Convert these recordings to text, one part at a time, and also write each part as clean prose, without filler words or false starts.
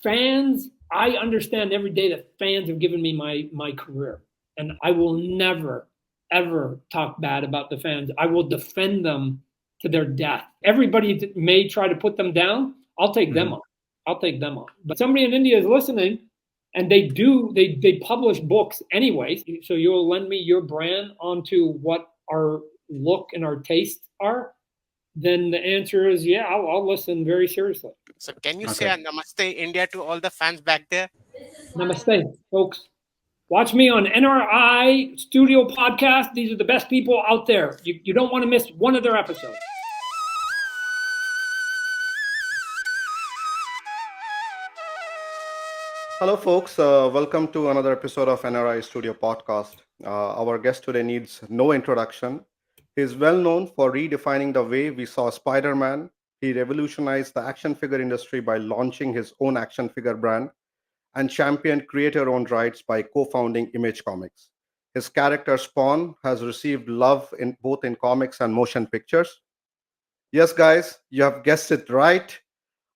fans, I understand every day that fans have given me my career, and I will never ever talk bad about the fans. I will defend them to their death. Everybody that may try to put them down, I'll take them on. I'll take them on. But somebody in India is listening, and they publish books anyways. So you'll lend me your brand onto what our look and our taste are. Then the answer is yeah, I'll listen very seriously. So can you say a Namaste India to all the fans back there? Namaste, folks. Watch me on NRI Studio Podcast. These are the best people out there. You don't want to miss one of their episodes. Hello, folks. Welcome to another episode of NRI Studio Podcast. Our guest today needs no introduction. He is well known for redefining the way we saw Spider-Man. He revolutionized the action figure industry by launching his own action figure brand and championed creator-owned rights by co-founding Image Comics. His character Spawn has received love in both in comics and motion pictures. Yes, guys, you have guessed it right.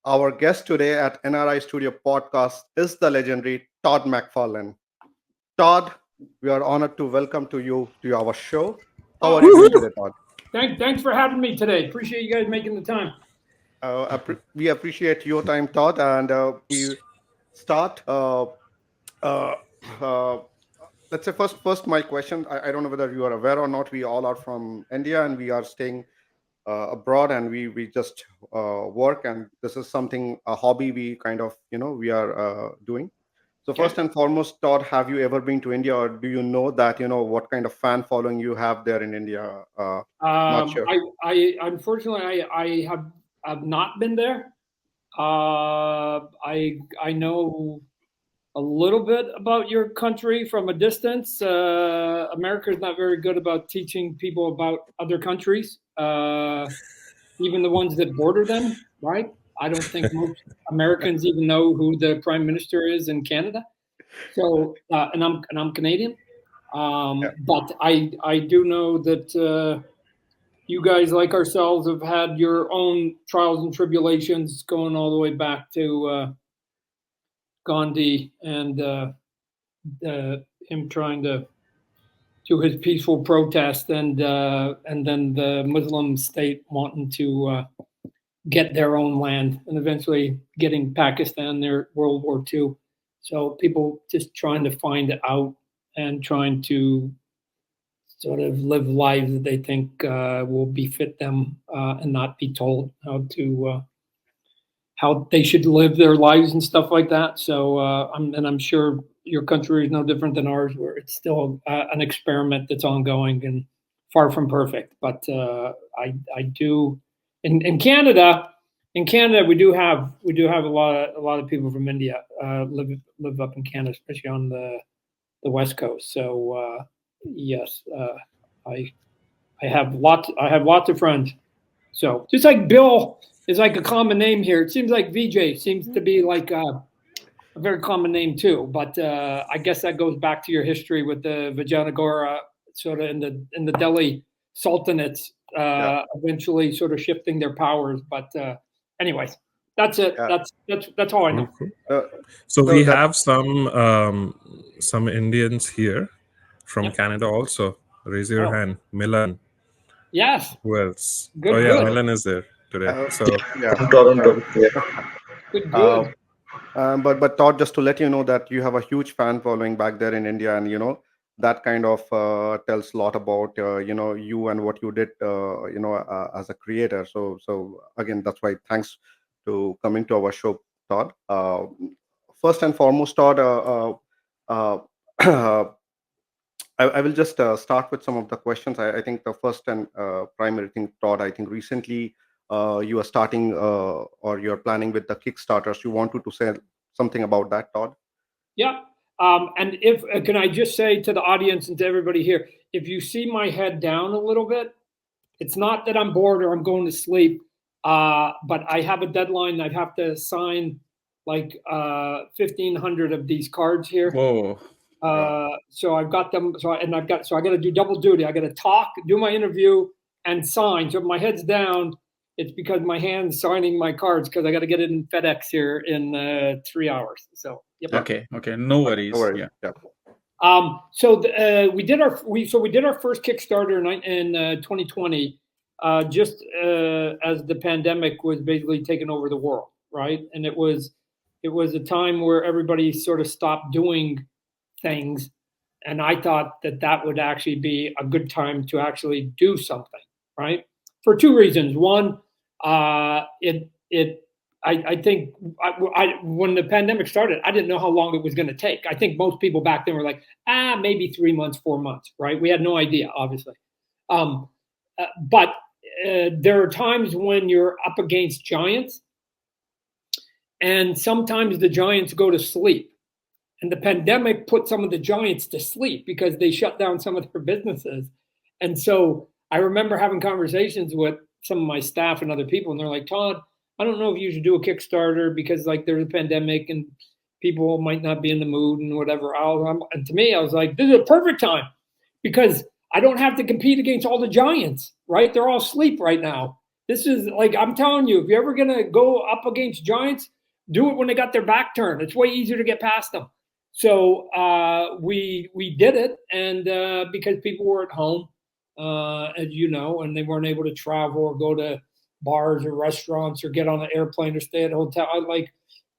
Our guest today at NRI Studio Podcast is the legendary Todd McFarlane. Todd, we are honored to welcome you to our show. How are you doing today, Todd? Thanks for having me today. Appreciate you guys making the time. We appreciate your time, Todd, and we start. Let's say first my question. I don't know whether you are aware or not. We all are from India, and we are staying abroad, and we just work, and this is something, a hobby we kind of we are doing. So first and foremost, Todd, have you ever been to India, or do you know that what kind of fan following you have there in India? Not sure. I unfortunately I have not been there. I know a little bit about your country from a distance. America is not very good about teaching people about other countries, even the ones that border them, right? I don't think most Americans even know who the prime minister is in Canada. So, and I'm Canadian, but I do know that you guys, like ourselves, have had your own trials and tribulations going all the way back to Gandhi and him trying to do his peaceful protest, and then the Muslim state wanting to get their own land, and eventually getting Pakistan their World War II. So people just trying to find it out and trying to sort of live lives that they think will befit them, and not be told how they should live their lives and stuff like that. So I'm sure your country is no different than ours, where it's still an experiment that's ongoing and far from perfect. But I do in Canada. In Canada, we do have a lot of people from India live up in Canada, especially on the West Coast. So yes, I have lots of friends. So just like Bill is like a common name here, it seems like VJ seems to be like a very common name too. But I guess that goes back to your history with the Vijayanagara, sort of in the Delhi Sultanates, eventually sort of shifting their powers. But anyways, that's it. Yeah. That's all I know. So we have some Indians here from Canada also. Raise your hand, Milan. Yes. Who else? Good, yeah, good. Milan is there today. So Toronto. Good, good. But Todd, just to let you know that you have a huge fan following back there in India, and that kind of tells a lot about you and what you did as a creator. So again, that's why thanks to coming to our show, Todd. First and foremost, Todd, I will just start with some of the questions. I think the first and primary thing, Todd, I think recently you are starting or you're planning with the Kickstarters. You wanted to say something about that, Todd? Yeah. And if can I just say to the audience and to everybody here, if you see my head down a little bit, it's not that I'm bored or I'm going to sleep, but I have a deadline. I have to sign like 1,500 of these cards here. Whoa. So I've got them. So I got to do double duty. I got to talk, do my interview, and sign. So if my head's down, it's because my hand's signing my cards because I got to get it in FedEx here in 3 hours. So, yep. Okay. No worries. No worries. Yeah. Yeah. We did our first Kickstarter in 2020, just as the pandemic was basically taking over the world, right? And it was a time where everybody sort of stopped doing things, and I thought that would actually be a good time to actually do something, right? For two reasons. One, I think when the pandemic started, I didn't know how long it was going to take. I think most people back then were like, maybe 3 months, 4 months, right? We had no idea, obviously. But there are times when you're up against giants, and sometimes the giants go to sleep. And the pandemic put some of the giants to sleep because they shut down some of their businesses. And so I remember having conversations with some of my staff and other people, and they're like, Todd, I don't know if you should do a Kickstarter because like there's a pandemic and people might not be in the mood and whatever. And to me, I was like, this is a perfect time because I don't have to compete against all the giants, right? They're all asleep right now. This is like, I'm telling you, if you're ever going to go up against giants, do it when they got their back turned. It's way easier to get past them. So we did it, and because people were at home, as you know, and they weren't able to travel or go to bars or restaurants or get on an airplane or stay at a hotel,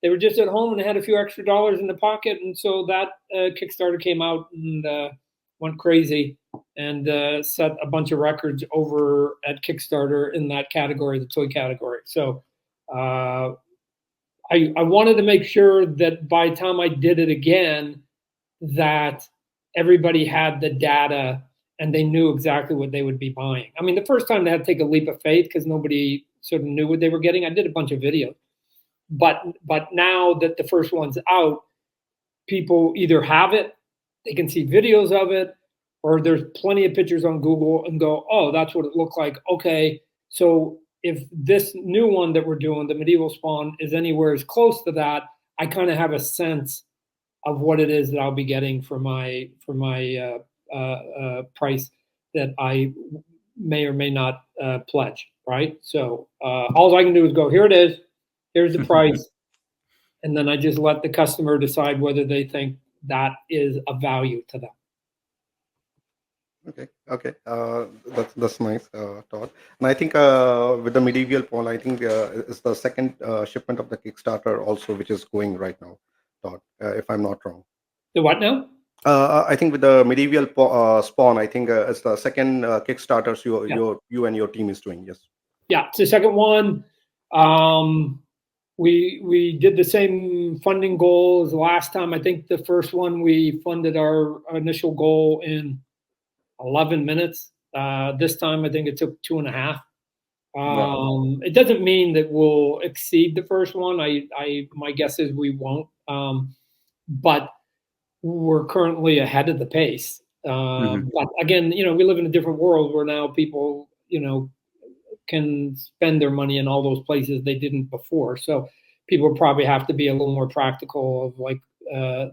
they were just at home and they had a few extra dollars in the pocket, and so that Kickstarter came out and went crazy and set a bunch of records over at Kickstarter in that category, the toy category. So. I wanted to make sure that by the time I did it again, that everybody had the data and they knew exactly what they would be buying. I mean, the first time they had to take a leap of faith because nobody sort of knew what they were getting. I did a bunch of videos. But now that the first one's out, people either have it, they can see videos of it, or there's plenty of pictures on Google and go, oh, that's what it looked like. Okay, so if this new one that we're doing, the Medieval Spawn, is anywhere as close to that, I kind of have a sense of what it is that I'll be getting for my price that I may or may not pledge, right? So all I can do is go, here it is, here's the price, and then I just let the customer decide whether they think that is a value to them. Okay. That's nice, Todd. And I think with the Medieval Pawn, I think it's the second shipment of the Kickstarter also, which is going right now, Todd, if I'm not wrong. The what now? I think with the Medieval Spawn, I think it's the second Kickstarter you and your team is doing. Yes. Yeah, it's the second one. We did the same funding goal as the last time. I think the first one we funded our initial goal in 11 minutes. This time, I think it took 2.5. Wow. It doesn't mean that we'll exceed the first one. My guess is we won't. But we're currently ahead of the pace. But again, we live in a different world where now people, can spend their money in all those places they didn't before. So people probably have to be a little more practical of like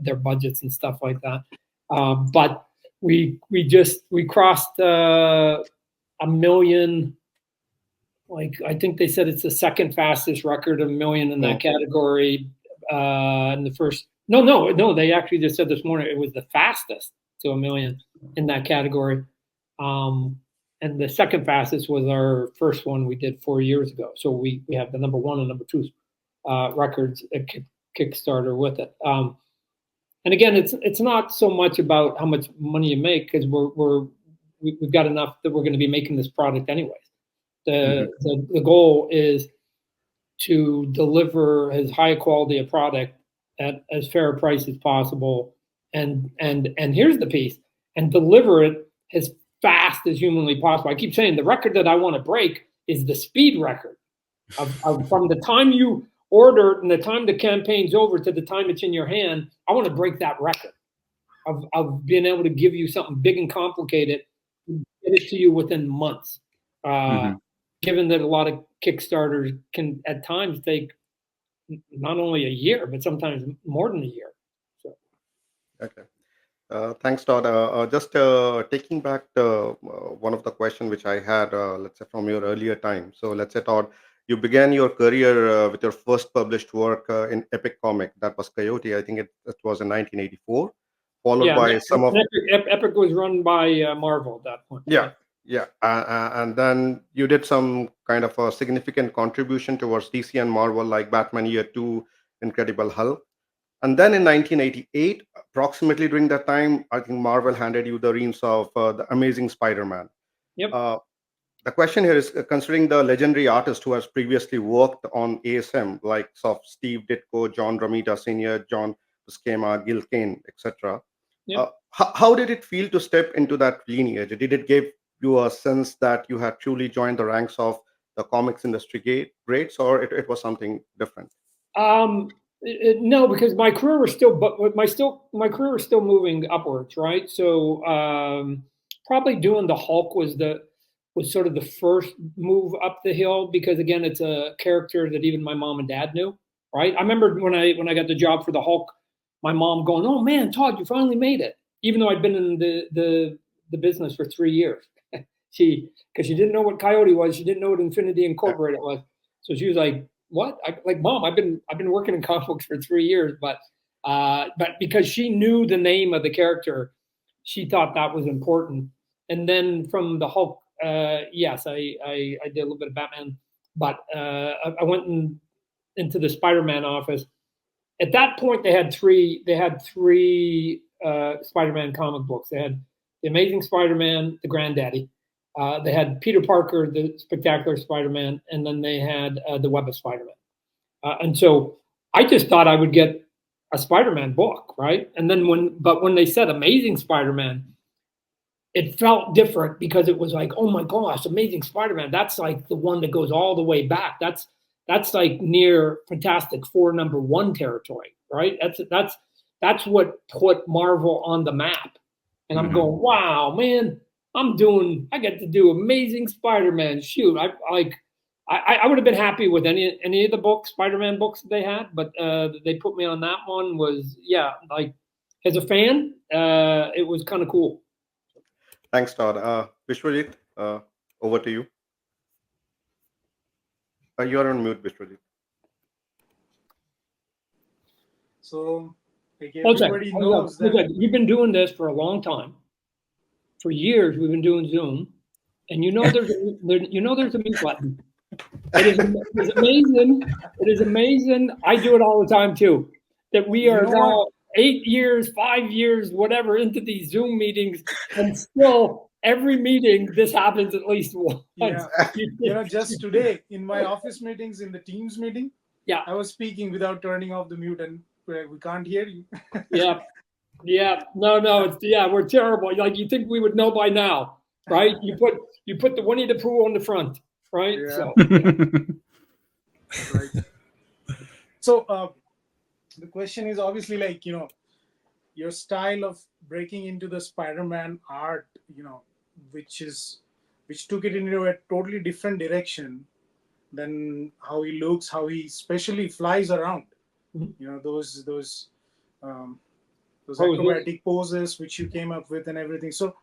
their budgets and stuff like that. But we crossed 1 million. Like I think they said it's the second fastest record of 1 million in that category. In the first, no, they actually just said this morning it was the fastest to 1 million in that category. And the second fastest was our first one we did 4 years ago. So we have the number 1 and number 2 records at Kickstarter with it. And again, it's not so much about how much money you make because we've got enough that we're going to be making this product anyways. The goal is to deliver as high a quality a product at as fair a price as possible, and here's the piece, and deliver it as fast as humanly possible. I keep saying the record that I want to break is the speed record of from the time you order and the time the campaign's over to the time it's in your hand. I want to break that record of being able to give you something big and complicated, get it to you within months. Given that a lot of Kickstarters can at times take not only a year, but sometimes more than a year. So. Okay. Thanks, Todd. Just taking back one of the question which I had, let's say from your earlier time. So let's say, Todd, you began your career with your first published work in Epic Comic. That was Coyote. I think it was in 1984, followed Yeah, by some of Epic was run by Marvel at that point. yeah, yeah, and then you did some kind of a significant contribution towards DC and Marvel, like Batman Year Two, Incredible Hulk. And then in 1988, approximately during that time, I think Marvel handed you the reins of the Amazing Spider-Man. Yep. The question here is considering the legendary artist who has previously worked on ASM, like of Steve Ditko, John Romita Sr., John Buscema, Gil Kane, etc. Yep. How did it feel to step into that lineage? Did it give you a sense that you had truly joined the ranks of the comics industry greats, or it was something different? No, because my career was still, my career was still moving upwards, right? So probably doing the Hulk was sort of the first move up the hill, because again, it's a character that even my mom and dad knew, right? I remember when I got the job for the Hulk, my mom going, "Oh man, Todd, you finally made it," even though I'd been in the business for 3 years. Because she didn't know what Coyote was, she didn't know what Infinity Incorporated was, so she was like, "What?" Like, Mom, I've been working in comic books for 3 years, but because she knew the name of the character, she thought that was important. And then from the Hulk, yes, I did a little bit of Batman, but I went into the Spider-Man office. At that point, they had three Spider-Man comic books. They had the Amazing Spider-Man, the Granddaddy. They had Peter Parker, the Spectacular Spider-Man, and then they had the Web of Spider-Man. And so I just thought I would get a Spider-Man book, right? And then when they said Amazing Spider-Man, it felt different, because it was like, oh my gosh, Amazing Spider-Man. That's like the one that goes all the way back. That's like near Fantastic Four #1 territory, right? That's what put Marvel on the map. And I'm going, wow, man, I get to do Amazing Spider-Man. Shoot, I would have been happy with any of the books, Spider-Man books that they had, but they put me on that one. Was, yeah, like, as a fan, it was kind of cool. Thanks, Todd. Vishwajit, over to you. You're on mute, Vishwajit. So, like, everybody knows that you've been doing this for a long time. For years, we've been doing Zoom, and there's a mute button. It is amazing. It is amazing. I do it all the time too. That we are now 8 years, 5 years, whatever, into these Zoom meetings, and still every meeting this happens at least once. Yeah. Just today in my office meetings, in the Teams meeting, yeah, I was speaking without turning off the mute, and we can't hear you. Yeah. No. We're terrible. Like, you think we would know by now, right? You put the Winnie the Pooh on the front, right? Yeah. So, Right. So the question is obviously, like, your style of breaking into the Spider-Man art, which took it into a totally different direction than how he looks, how he especially flies around. Mm-hmm. Those acrobatic poses which you came up with and everything. So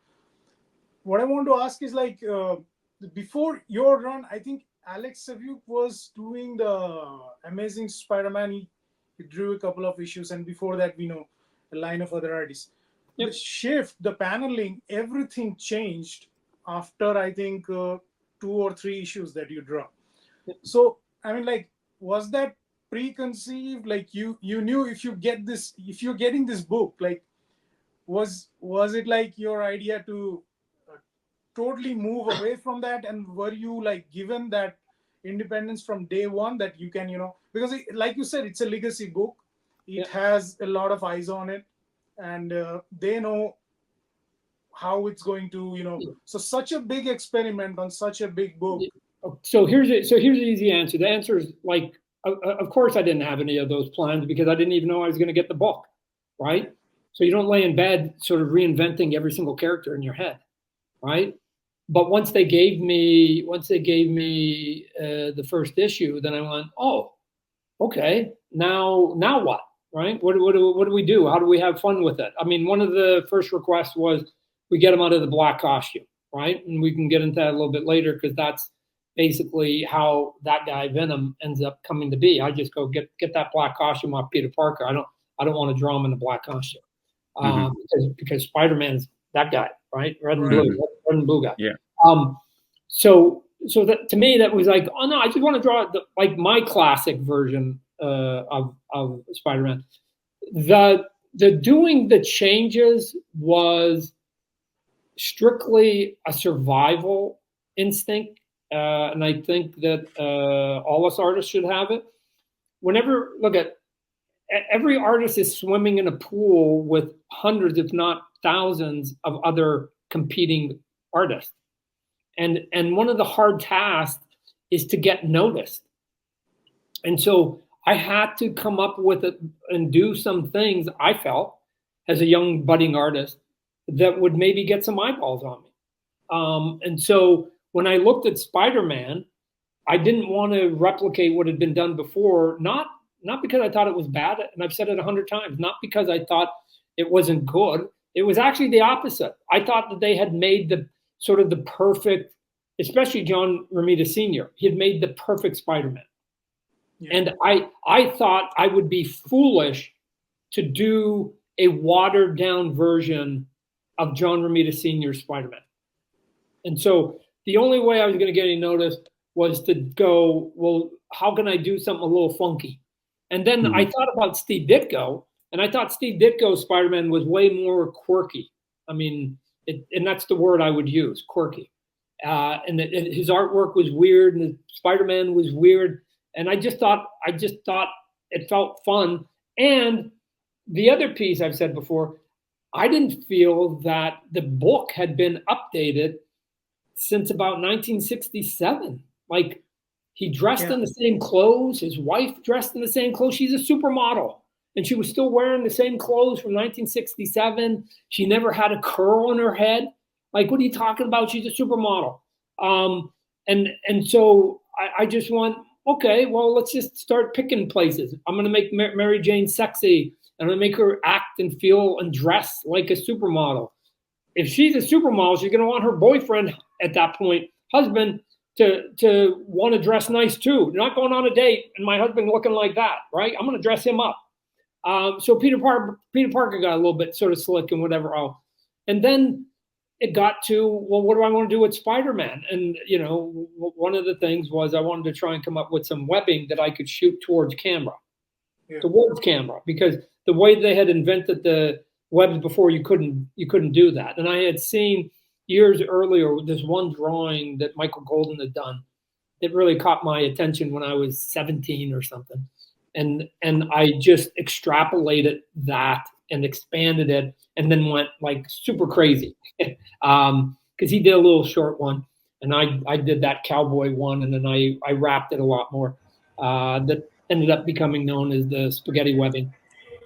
what I want to ask is, like, before your run, I think Alex Saviuk was doing the Amazing Spider-Man. He drew a couple of issues, and before that, we know a line of other artists. Yep. The shift, the paneling, everything changed after, I think, 2 or 3 issues that you draw. Yep. So, I mean, like, was that preconceived? Like, you knew if you're getting this book, like, was it like your idea to totally move away from that, and were you, like, given that independence from day one, that you can, because like you said, it's a legacy book, it has a lot of eyes on it, and they know how it's going to, so such a big experiment on such a big book. So here's the easy answer. The answer is, like, of course I didn't have any of those plans, because I didn't even know I was going to get the book, right? So you don't lay in bed sort of reinventing every single character in your head, right? But once they gave me the first issue, then I went, oh, okay, now what, right? What do we do? How do we have fun with it? I mean, one of the first requests was we get him out of the black costume, right? And we can get into that a little bit later because that's basically how that guy Venom ends up coming to be. I just go get that black costume off Peter Parker. I don't want to draw him in the black costume because Spider-Man's that guy, right? Red and blue guy. Yeah. So that to me that was like, oh no, I just want to draw like my classic version of Spider-Man. The doing the changes was strictly a survival instinct, and I think that all us artists should have it. Whenever look at every artist is swimming in a pool with hundreds, if not thousands, of other competing artists. And one of the hard tasks is to get noticed. And so I had to come up with it and do some things I felt as a young budding artist that would maybe get some eyeballs on me. And so when I looked at Spider-Man, I didn't want to replicate what had been done before, not because I thought it was bad, and I've said it 100 times, not because I thought it wasn't good. It was actually the opposite. I thought that they had made the sort of the perfect, especially John Romita Sr., he had made the perfect Spider-Man. Yeah. And I thought I would be foolish to do a watered down version of John Romita Sr.'s Spider-Man. And so the only way I was going to get any notice was to go, well, how can I do something a little funky? And then I thought about Steve Ditko, and I thought Steve Ditko's Spider-Man was way more quirky. I mean, and that's the word I would use, quirky. And his artwork was weird, and the Spider-Man was weird. And I just thought it felt fun. And the other piece I've said before, I didn't feel that the book had been updated since about 1967. Like, he dressed in the same clothes. His wife dressed in the same clothes. She's a supermodel. And she was still wearing the same clothes from 1967. She never had a curl on her head. Like, what are you talking about? She's a supermodel. And so I just want, okay, well, let's just start picking places. I'm going to make Mary Jane sexy. I'm going to make her act and feel and dress like a supermodel. If she's a supermodel, she's going to want her boyfriend at that point, husband, to want to dress nice too. You're not going on a date and my husband looking like that, right? I'm going to dress him up. So Peter Parker got a little bit sort of slick and whatever else. And then it got to, well, what do I want to do with Spider-Man? And, you know, one of the things was I wanted to try and come up with some webbing that I could shoot towards camera, because the way they had invented the webs before, you couldn't do that. And I had seen years earlier this one drawing that Michael Golden had done. It really caught my attention when I was 17 or something. And I just extrapolated that and expanded it and then went like super crazy. Because he did a little short one and I did that cowboy one, and then I wrapped it a lot more. That ended up becoming known as the spaghetti webbing.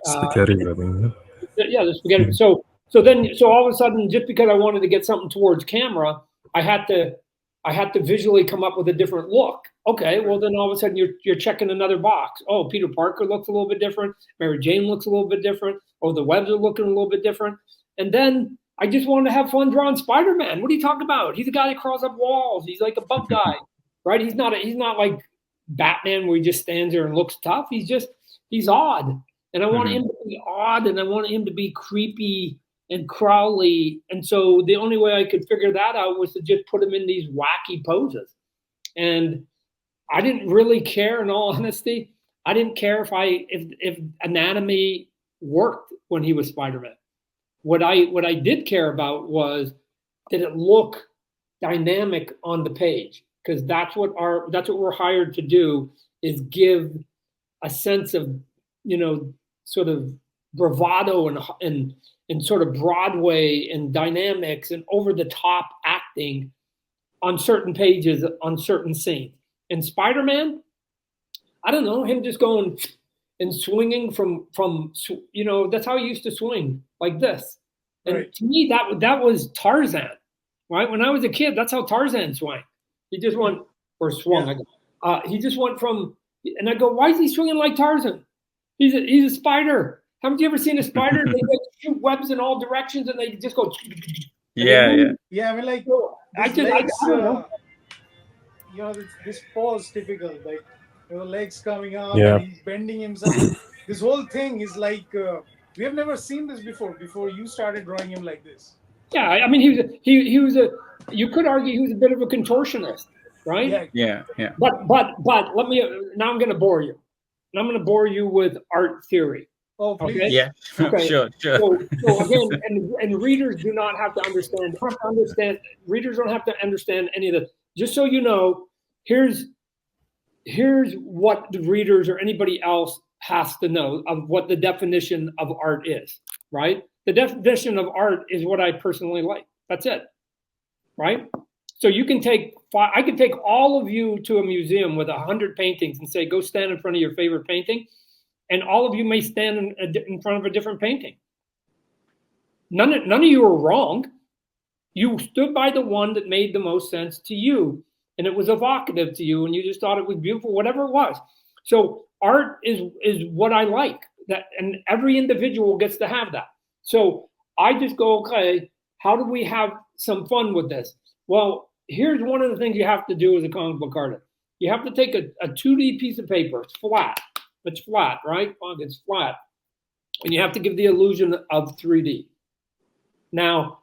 Spaghetti webbing. Yeah, the spaghetti. So all of a sudden, just because I wanted to get something towards camera, I had to visually come up with a different look. Okay, well then all of a sudden you're checking another box. Oh, Peter Parker looks a little bit different. Mary Jane looks a little bit different. Oh, the webs are looking a little bit different. And then I just wanted to have fun drawing Spider-Man. What are you talking about? He's a guy that crawls up walls. He's like a bug guy, right? He's not like Batman where he just stands there and looks tough. He's odd. And I want him to be odd, and I want him to be creepy and Crowley. And so the only way I could figure that out was to just put him in these wacky poses. And I didn't really care, in all honesty. I didn't care if anatomy worked when he was Spider-Man. What I did care about was, did it look dynamic on the page? Because that's what we're hired to do, is give a sense of, you know, sort of bravado and sort of Broadway and dynamics and over the top acting on certain pages, on certain scenes. And Spider-Man, I don't know, him just going and swinging from you know, that's how he used to swing, like this. And right. To me, that was Tarzan, right? When I was a kid, that's how Tarzan swung. He just went, or swung. Yeah. He just went from, and I go, why is he swinging like Tarzan? He's a spider. Haven't you ever seen a spider? They like shoot webs in all directions and they just go. Yeah. Yeah, I mean, like, I this just legs, I don't know. you know, this pose typical, like, you know, legs coming up Yeah. and he's bending himself. This whole thing is like, we have never seen this before you started drawing him like this. Yeah, I mean he was a. You could argue he was a bit of a contortionist, right? Yeah. Yeah. But let me. Now I'm going to bore you. And I'm going to bore you with art theory. Oh, please. Okay. Yeah. Okay. Sure. So again, and readers do not have to understand. They don't have to understand. Readers don't have to understand any of this. Just so you know, here's what the readers or anybody else has to know of what the definition of art is. Right. The definition of art is what I personally like. That's it. Right. So you can I could take all of you to a museum with 100 paintings and say, go stand in front of your favorite painting. And all of you may stand in front of a different painting. None of you are wrong. You stood by the one that made the most sense to you, and it was evocative to you, and you just thought it was beautiful, whatever it was. So art is what I like, that, and every individual gets to have that. So I just go, okay, how do we have some fun with this? Well, here's one of the things you have to do as a comic book artist. You have to take a 2D piece of paper. It's flat. It's flat, right? It's flat. And you have to give the illusion of 3D. Now,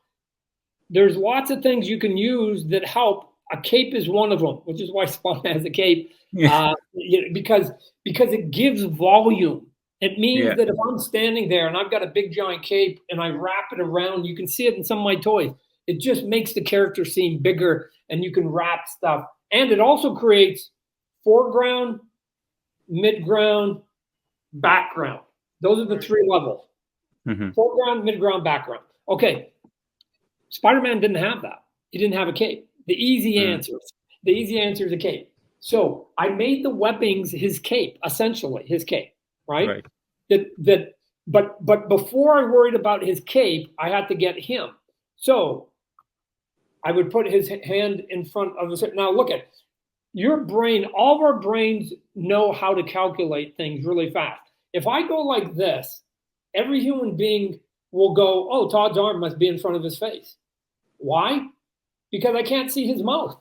there's lots of things you can use that help. A cape is one of them, which is why Spawn has a cape, because it gives volume. It means that if I'm standing there and I've got a big giant cape and I wrap it around, you can see it in some of my toys. It just makes the character seem bigger, and you can wrap stuff. And it also creates foreground, midground, background. Those are the three levels. Mm-hmm. Foreground, midground, background. Okay. Spider-Man didn't have that. He didn't have a cape. The easy answer is a cape. So I made the webbings his cape, essentially his cape, right? But before I worried about his cape, I had to get him. So I would put his hand in front of the. Now look at your brain. All of our brains know how to calculate things really fast. If I go like this, every human being will go, oh, Todd's arm must be in front of his face. Why? Because I can't see his mouth.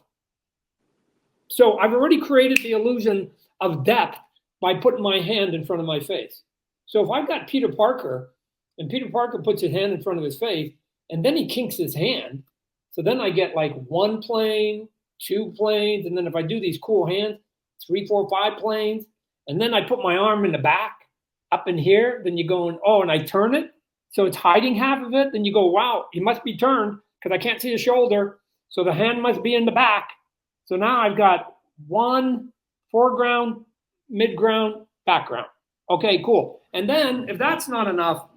So I've already created the illusion of depth by putting my hand in front of my face. So if I've got Peter Parker, and Peter Parker puts his hand in front of his face, and then he kinks his hand, so then I get like 1 plane, 2 planes, and then if I do these cool hands, 3, 4, 5 planes, and then I put my arm in the back, up in here, then you go, and I turn it, so it's hiding half of it, then you go, wow, he must be turned, because I can't see his shoulder, so the hand must be in the back. So now I've got 1 foreground, midground, background. Okay, cool. And then if that's not enough,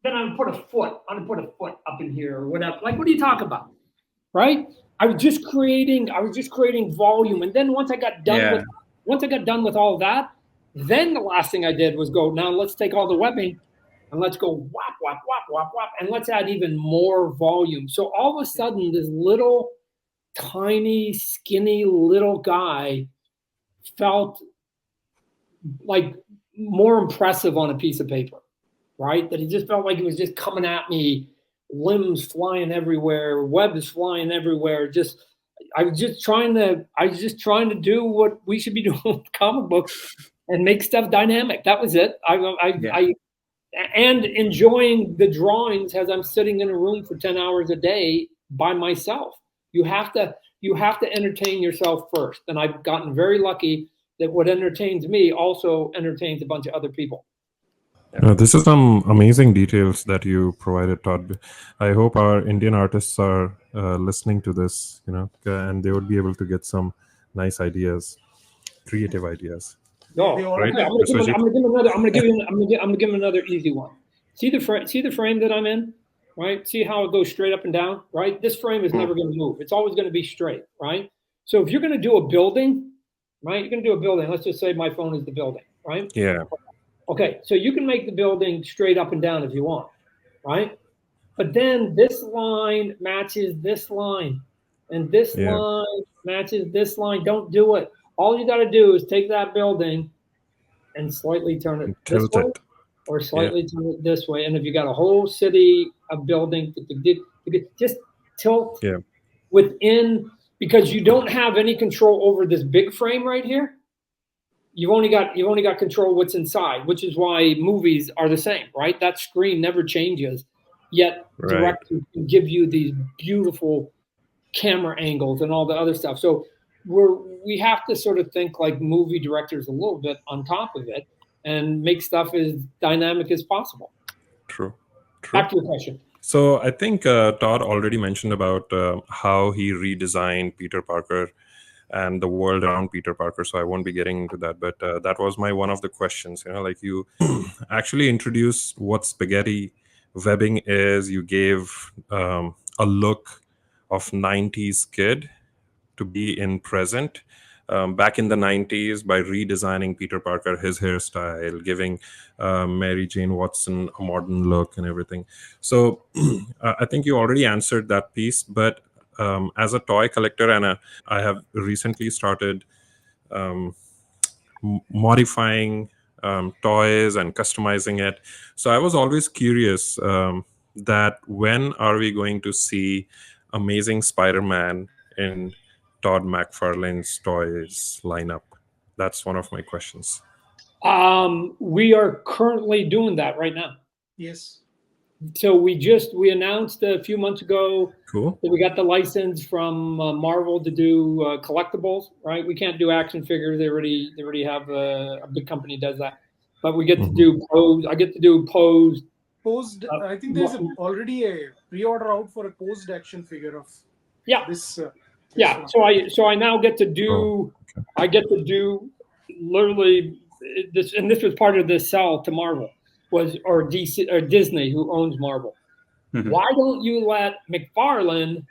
then I'm gonna put a foot. I'm gonna put a foot up in here or whatever. Like, what are you talking about? Right? I was just creating volume. And then once I got done with all of that, then the last thing I did was go, now let's take all the webbing and let's go whap, whap, whap, whap, whap, and let's add even more volume. So all of a sudden, this little, tiny, skinny little guy felt like more impressive on a piece of paper, right? That he just felt like he was just coming at me, limbs flying everywhere, webs flying everywhere. I was just trying to do what we should be doing with comic books and make stuff dynamic. That was it. And enjoying the drawings as I'm sitting in a room for 10 hours a day by myself. You have to entertain yourself first. And I've gotten very lucky that what entertains me also entertains a bunch of other people. This is some amazing details that you provided, Todd. I hope our Indian artists are listening to this, and they would be able to get some nice ideas, creative ideas. No, Right. I'm gonna give him another easy one. See the frame that I'm in, right? See how it goes straight up and down, right? This frame is never going to move. It's always going to be straight, right? So if you're going to do a building, right? You're going to do a building. Let's just say my phone is the building, right? Yeah. Okay, so you can make the building straight up and down if you want, right? But then this line matches this line, and this line matches this line. Don't do it. All you got to do is take that building and slightly turn it And this tilt way, it. or slightly turn it this way. And if you got a whole city of buildings, just tilt Yeah. within, because you don't have any control over this big frame right here. You've only got control what's inside, which is why movies are the same, right? That screen never changes, yet Right. directors can give you these beautiful camera angles and all the other stuff. So we have to sort of think like movie directors a little bit on top of it and make stuff as dynamic as possible. True. Back to your question. So I think Todd already mentioned about how he redesigned Peter Parker and the world around Peter Parker. So I won't be getting into that, but that was one of the questions. Like you actually introduced what spaghetti webbing is. You gave a look of 90s kid to be in present. Back in the 90s by redesigning Peter Parker, his hairstyle, giving Mary Jane Watson a modern look and everything. So I think you already answered that piece, but as a toy collector, and I have recently started modifying toys and customizing it. So I was always curious that when are we going to see Amazing Spider-Man in Todd McFarlane's toys lineup? That's one of my questions. We are currently doing that right now. Yes. So we announced a few months ago Cool. that we got the license from Marvel to do collectibles, right? We can't do action figures. They already have a big company does that, but we get to do pose. I get to do posed. I think there's already a pre-order out for a posed action figure of this. Yeah. One. So I now get to do. Oh, okay. I get to do literally this, and this was part of the sell to Marvel or DC or Disney, who owns Marvel. Mhm. Why don't you let McFarlane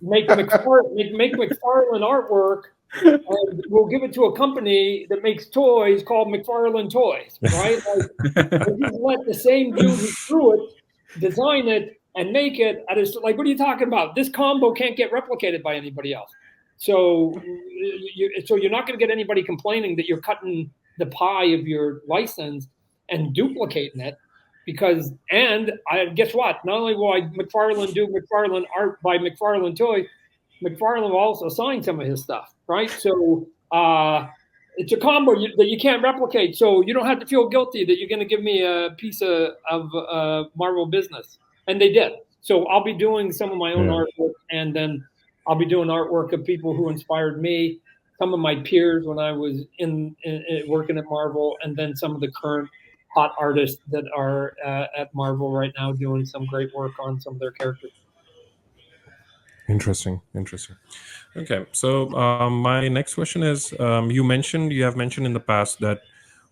make McFarlane artwork, and we'll give it to a company that makes toys called McFarlane Toys, right? Like, just let the same dude who drew it design it and make it. Like, what are you talking about? This combo can't get replicated by anybody else. So you're not going to get anybody complaining that you're cutting the pie of your license and duplicating it. Because, and guess what? Not only will McFarlane do McFarlane art by McFarlane Toy, McFarlane will also sign some of his stuff, right? So it's a combo that you can't replicate. So you don't have to feel guilty that you're going to give me a piece of Marvel business. And they did. So I'll be doing some of my own artwork, and then I'll be doing artwork of people who inspired me, some of my peers when I was in working at Marvel, and then some of the current hot artists that are at Marvel right now doing some great work on some of their characters. Interesting. Okay, so my next question is: you have mentioned in the past that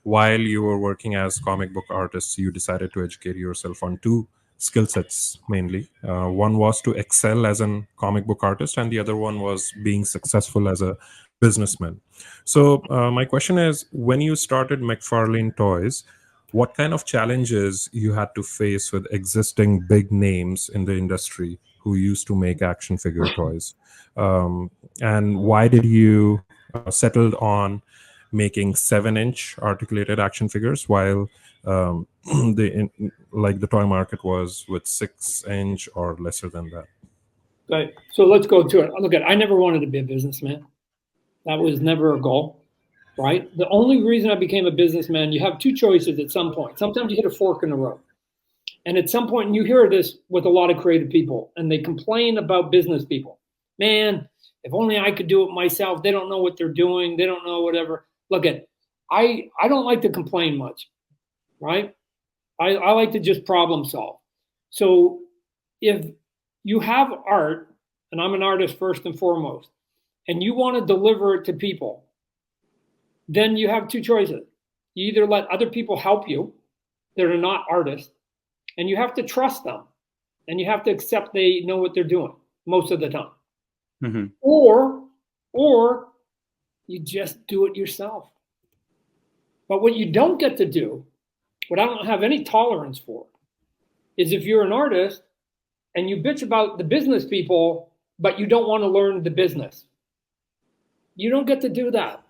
while you were working as comic book artists, you decided to educate yourself on two skill sets mainly. One was to excel as a comic book artist, and the other one was being successful as a businessman. So my question is: when you started McFarlane Toys, what kind of challenges you had to face with existing big names in the industry who used to make action figure toys? And why did you settled on making 7-inch articulated action figures while the toy market was with 6-inch or lesser than that? Right. So let's go to it. Look, I never wanted to be a businessman. That was never a goal. Right? The only reason I became a businessman, you have two choices at some point. Sometimes you hit a fork in the road. And at some point, and you hear this with a lot of creative people, and they complain about business people. Man, if only I could do it myself. They don't know what they're doing. They don't know whatever. Look, I don't like to complain much, right? I like to just problem solve. So if you have art, and I'm an artist first and foremost, and you want to deliver it to people, then you have two choices. You either let other people help you that are not artists, and you have to trust them, and you have to accept they know what they're doing most of the time. Mm-hmm. Or you just do it yourself. But what you don't get to do, what I don't have any tolerance for, is if you're an artist and you bitch about the business people, but you don't want to learn the business. You don't get to do that.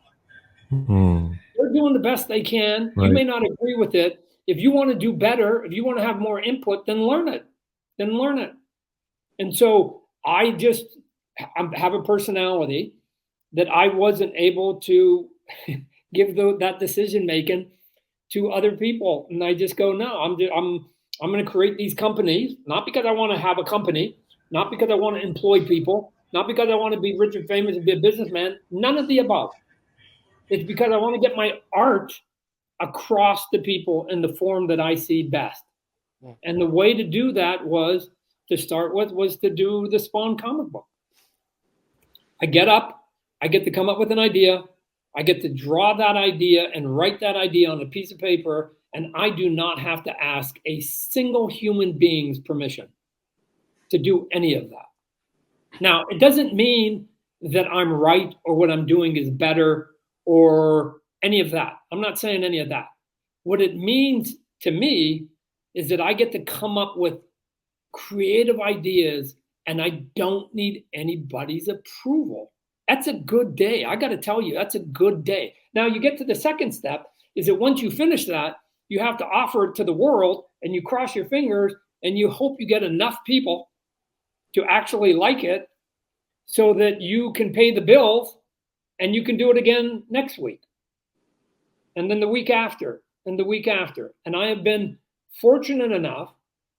Hmm. They're doing the best they can. You Right. may not agree with it. If you want to do better, if you want to have more input, then learn it. Then learn it. And so I have a personality that I wasn't able to give that decision making to other people, and I just go, no, I'm going to create these companies, not because I want to have a company, not because I want to employ people, not because I want to be rich and famous and be a businessman. None of the above. It's because I want to get my art across to people in the form that I see best. And the way to do that was to do the Spawn comic book. I get up, I get to come up with an idea, I get to draw that idea and write that idea on a piece of paper, and I do not have to ask a single human being's permission to do any of that. Now, it doesn't mean that I'm right or what I'm doing is better or any of that. I'm not saying any of that. What it means to me is that I get to come up with creative ideas and I don't need anybody's approval. That's a good day. I got to tell you, that's a good day. Now you get to the second step is that once you finish that, you have to offer it to the world and you cross your fingers and you hope you get enough people to actually like it so that you can pay the bills and you can do it again next week. And then the week after and the week after. And I have been fortunate enough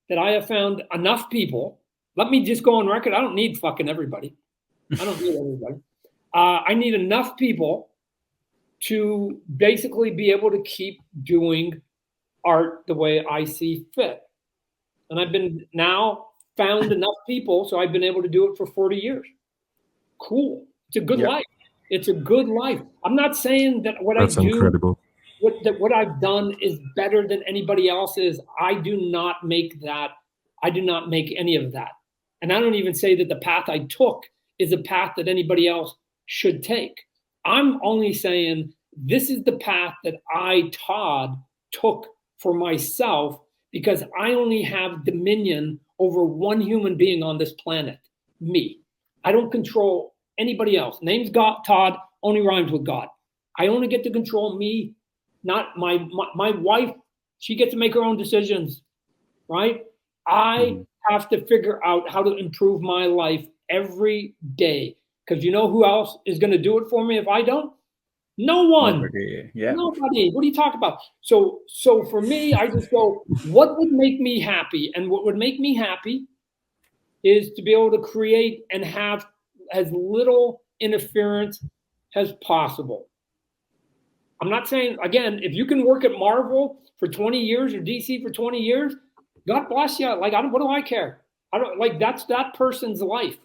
that I have found enough people. Let me just go on record. I don't need fucking everybody. I don't need everybody. I need enough people to basically be able to keep doing art the way I see fit. And I've been now found enough people, so I've been able to do it for 40 years. Cool. It's a good life. It's a good life. I'm not saying that That's incredible. What I've done is better than anybody else's. I do not make that. I do not make any of that. And I don't even say that the path I took is a path that anybody else should take. I'm only saying this is the path that I, Todd, took for myself because I only have dominion over one human being on this planet, me. I don't control anybody else. Name's God, Todd, only rhymes with God. I only get to control me, not my wife. She gets to make her own decisions, right? I have to figure out how to improve my life every day. Because you know who else is going to do it for me if I don't? No one. Nobody. Yeah. Nobody. What are you talking about? So for me, I just go, what would make me happy? And what would make me happy is to be able to create and have as little interference as possible. I'm not saying, again, if you can work at Marvel for 20 years or DC for 20 years, God bless you. Like, what do I care? I don't like that's that person's life.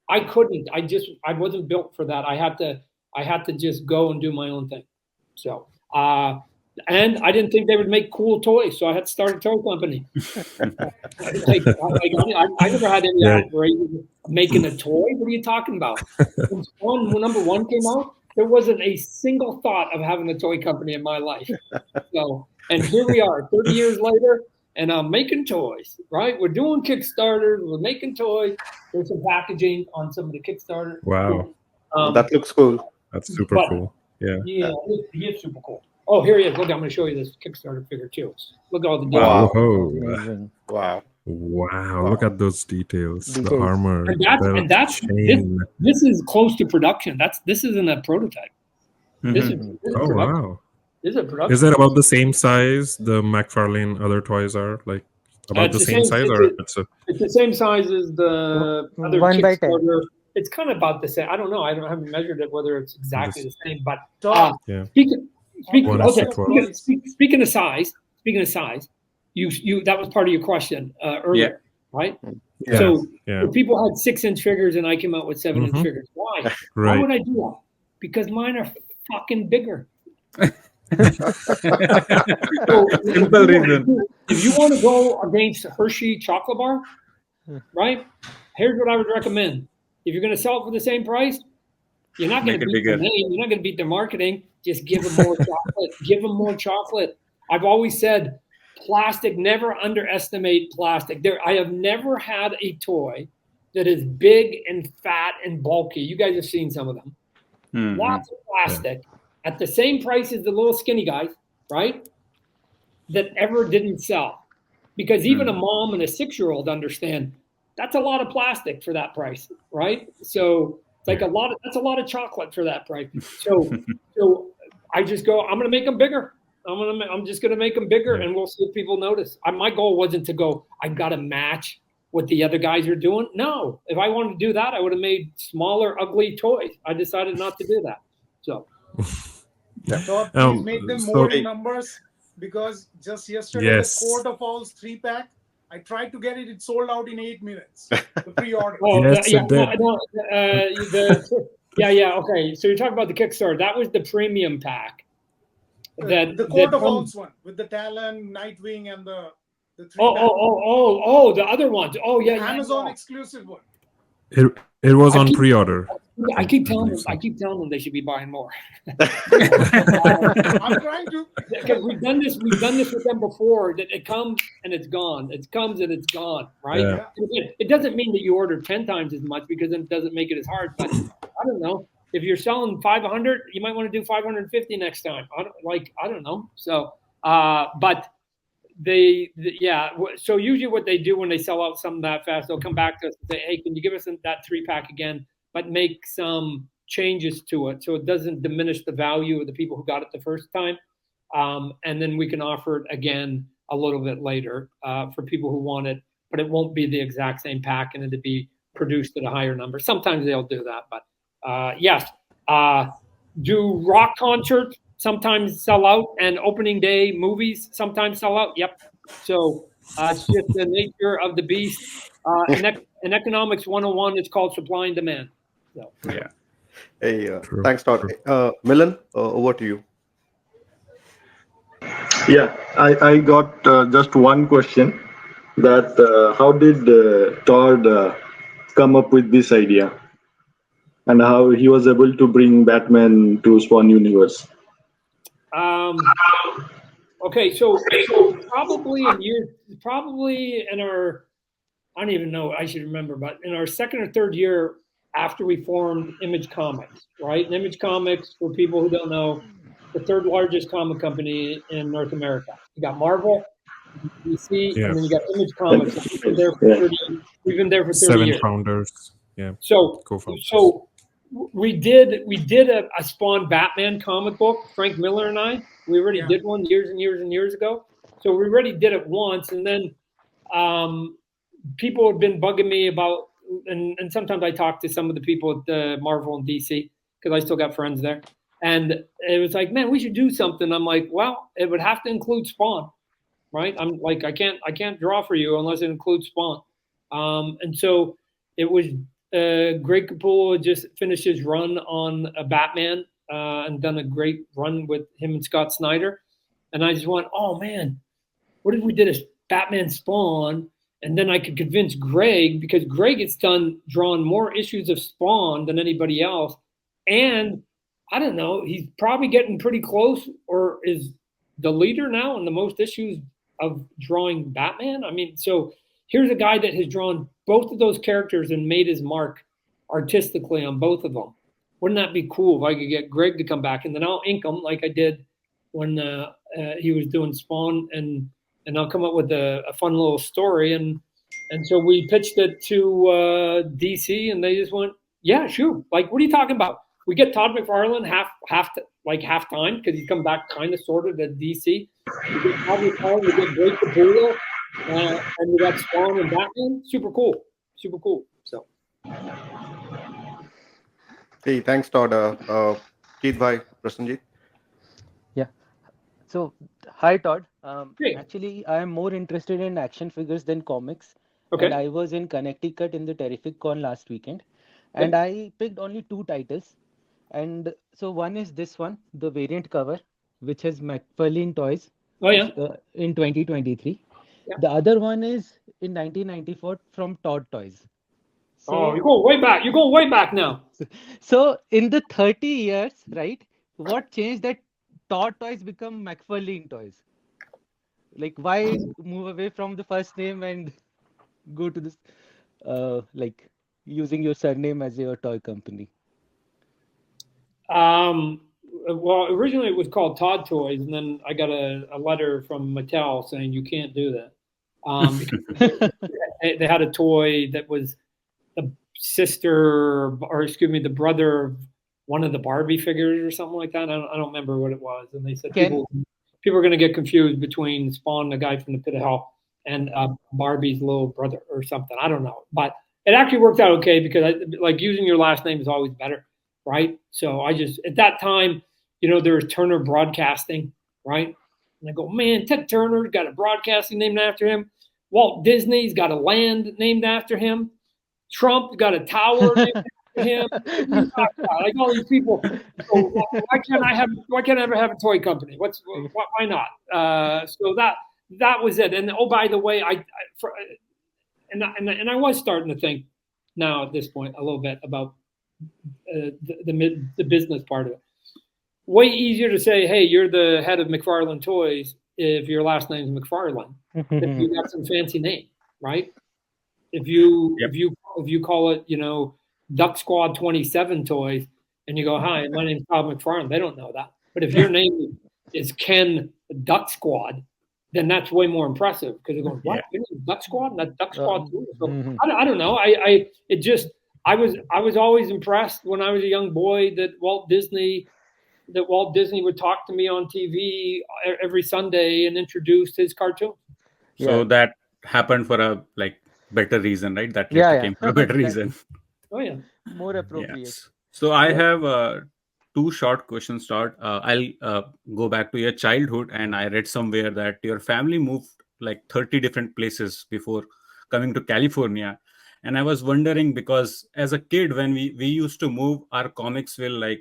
I couldn't. I wasn't built for that. I had to just go and do my own thing. So, and I didn't think they would make cool toys, so I had to start a toy company. I never had any aspiration of making a toy. What are you talking about? When number one came out, there wasn't a single thought of having a toy company in my life. So, and here we are, 30 years later, and I'm making toys, right? We're doing Kickstarters, we're making toys. There's some packaging on some of the Kickstarter. Wow. That looks cool. That's super cool. Yeah. Yeah, he is super cool. Oh, here he is. Look, I'm going to show you this Kickstarter figure too. Look at all the details. Wow. Whoa. Wow. Wow. Look at those details. The armor. And that's chain. this is close to production. This isn't a prototype. This is Oh, production. wow. This is a production. Is that about the same size the McFarlane other toys are? Like about It's the same size, or it's a It's the same size as the other 1 by 10. Kickstarter. It's kind of about the same. I don't know. I haven't measured it whether it's exactly the same. But yeah. speaking of size, you that was part of your question earlier, right? Yeah. So Yeah. if people had 6-inch figures and I came out with 7-inch figures. Why? Why Right. would I do that? Because mine are fucking bigger. Simple reason. If you want to go against Hershey chocolate bar, right? Here's what I would recommend. If you're going to sell it for the same price, you're not going Make to it beat their bigger. name. You're not going to beat their marketing. Just give them more chocolate. Give them more chocolate. I've always said, plastic, never underestimate plastic. I have never had a toy that is big and fat and bulky. You guys have seen some of them. Mhm. lots of plastic at the same price as the little skinny guys, right? That ever didn't sell. Because even a mom and a 6-year-old understand that's a lot of plastic for that price, right? So it's like that's a lot of chocolate for that price. So I just go, I'm gonna make them bigger. I'm just gonna make them bigger, and we'll see if people notice. My goal wasn't to go, I gotta match what the other guys are doing. No, if I wanted to do that, I would have made smaller, ugly toys. I decided not to do that. So Todd, please make them so- more in numbers, because just yesterday Yes. the Court of Owls 3-pack, I tried to get it. It sold out in 8 minutes. The pre-order. Oh, Yes, yeah, it did. yeah. Okay, so you're talking about the Kickstarter. That was the premium pack. The Court of Owls one with the Talon, Nightwing, and the 3-pack. The other ones. Oh, yeah, Amazon exclusive one. It was I on keep- pre-order. I keep telling believe them. so. I keep telling them they should be buying more. I'm trying to. Because we've done this with them before. That it comes and it's gone. It comes and it's gone. Right. Yeah. It doesn't mean that you order 10 times as much, because it doesn't make it as hard. But I don't know. If you're selling 500, you might want to do 550 next time. I don't know. So, but so usually what they do when they sell out something that fast, they'll come back to us and say, hey, can you give us that 3-pack again, but make some changes to it so it doesn't diminish the value of the people who got it the first time. And then we can offer it again a little bit later for people who want it, but it won't be the exact same pack, and it'll be produced at a higher number. Sometimes they'll do that, but yes. Do rock concerts sometimes sell out, and opening day movies sometimes sell out? Yep. So it's just the nature of the beast. In economics 101, it's called supply and demand. So. Yeah. Hey, True, thanks, Todd. Milan, over to you. Yeah, I got just one question. That how did Todd come up with this idea, and how he was able to bring Batman to Spawn Universe? Okay, so probably in our, I don't even know, I should remember, but in our second or third year after we formed Image Comics, right? And Image Comics, for people who don't know, the third largest comic company in North America. You got Marvel, DC, and then you got Image Comics. We've been there for 30 7 years. founders. Yeah. So Co-founders. we did a Spawn Batman comic book, Frank Miller and I. We already did one years and years and years ago. So we already did it once, and then people have been bugging me about, and sometimes I talk to some of the people at the Marvel and DC, because I still got friends there. And it was like, man, we should do something. I'm like, well, it would have to include Spawn, right? I'm like, I can't draw for you unless it includes Spawn. And so it was Greg Capullo just finished his run on a Batman and done a great run with him and Scott Snyder. And I just went, oh man, what if we did a Batman Spawn? And then I could convince Greg, because Greg has drawn more issues of Spawn than anybody else. And I don't know, he's probably getting pretty close, or is the leader now in the most issues of drawing Batman. I mean, so here's a guy that has drawn both of those characters and made his mark artistically on both of them. Wouldn't that be cool if I could get Greg to come back, and then I'll ink him like I did when he was doing Spawn, and I'll come up with a fun little story. And so we pitched it to DC, and they just went, yeah, sure. Like, what are you talking about? We get Todd McFarlane half time, because he's come back kind of sort of to DC. We get Todd McFarlane, we get Greg Capullo, and we got Spawn and Batman. Super cool. So. Hey, thanks, Todd. Keith Bhai, Prasenjit. So, hi Todd. Hey. Actually, I am more interested in action figures than comics. Okay. And I was in Connecticut in the Terrific Con last weekend, and I picked only 2 titles. And so one is this one, the variant cover, which has McFarlane Toys Oh yeah. in 2023. Yeah. The other one is in 1994 from Todd Toys. So, You're going way back. You're going way back now. So in the 30 years, right, what changed that Todd Toys become McFarlane Toys? Like, why move away from the first name and go to this, like using your surname as your toy company? Well, originally it was called Todd Toys, and then I got a letter from Mattel saying you can't do that. Because they had a toy that was the sister, or excuse me, the brother of one of the Barbie figures or something like that. I don't remember what it was. And they said Ken? people are going to get confused between Spawn, the guy from the Pit of Hell, and Barbie's little brother or something. I don't know, but it actually worked out okay because like using your last name is always better, right? So I just at that time, there was Turner Broadcasting, right? And I go, man, Ted Turner's got a broadcasting named after him. Walt Disney's got a land named after him. Trump got a tower named after him. Like all these people. So why can't I ever have a toy company? Why not? So that was it. And oh, by the way, I was starting to think now at this point a little bit about the business part of it. Way easier to say, hey, you're the head of McFarlane Toys if your last name's McFarlane. If you got some fancy name, right? If you call it, Duck Squad 27 Toys, and you go, hi, my name's Todd McFarlane, they don't know that. But if your name is Ken Duck Squad, then that's way more impressive because they're going, what? Your name's Duck Squad? That's Duck Squad too. So I don't know. I was always impressed when I was a young boy that Walt Disney would talk to me on TV every Sunday and introduce his cartoon. So that happened for a better reason, right? That came for a better reason. Oh yeah, more appropriate. Yes. So I have two short questions. I'll go back to your childhood, and I read somewhere that your family moved 30 different places before coming to California. And I was wondering because as a kid, when we used to move, our comics will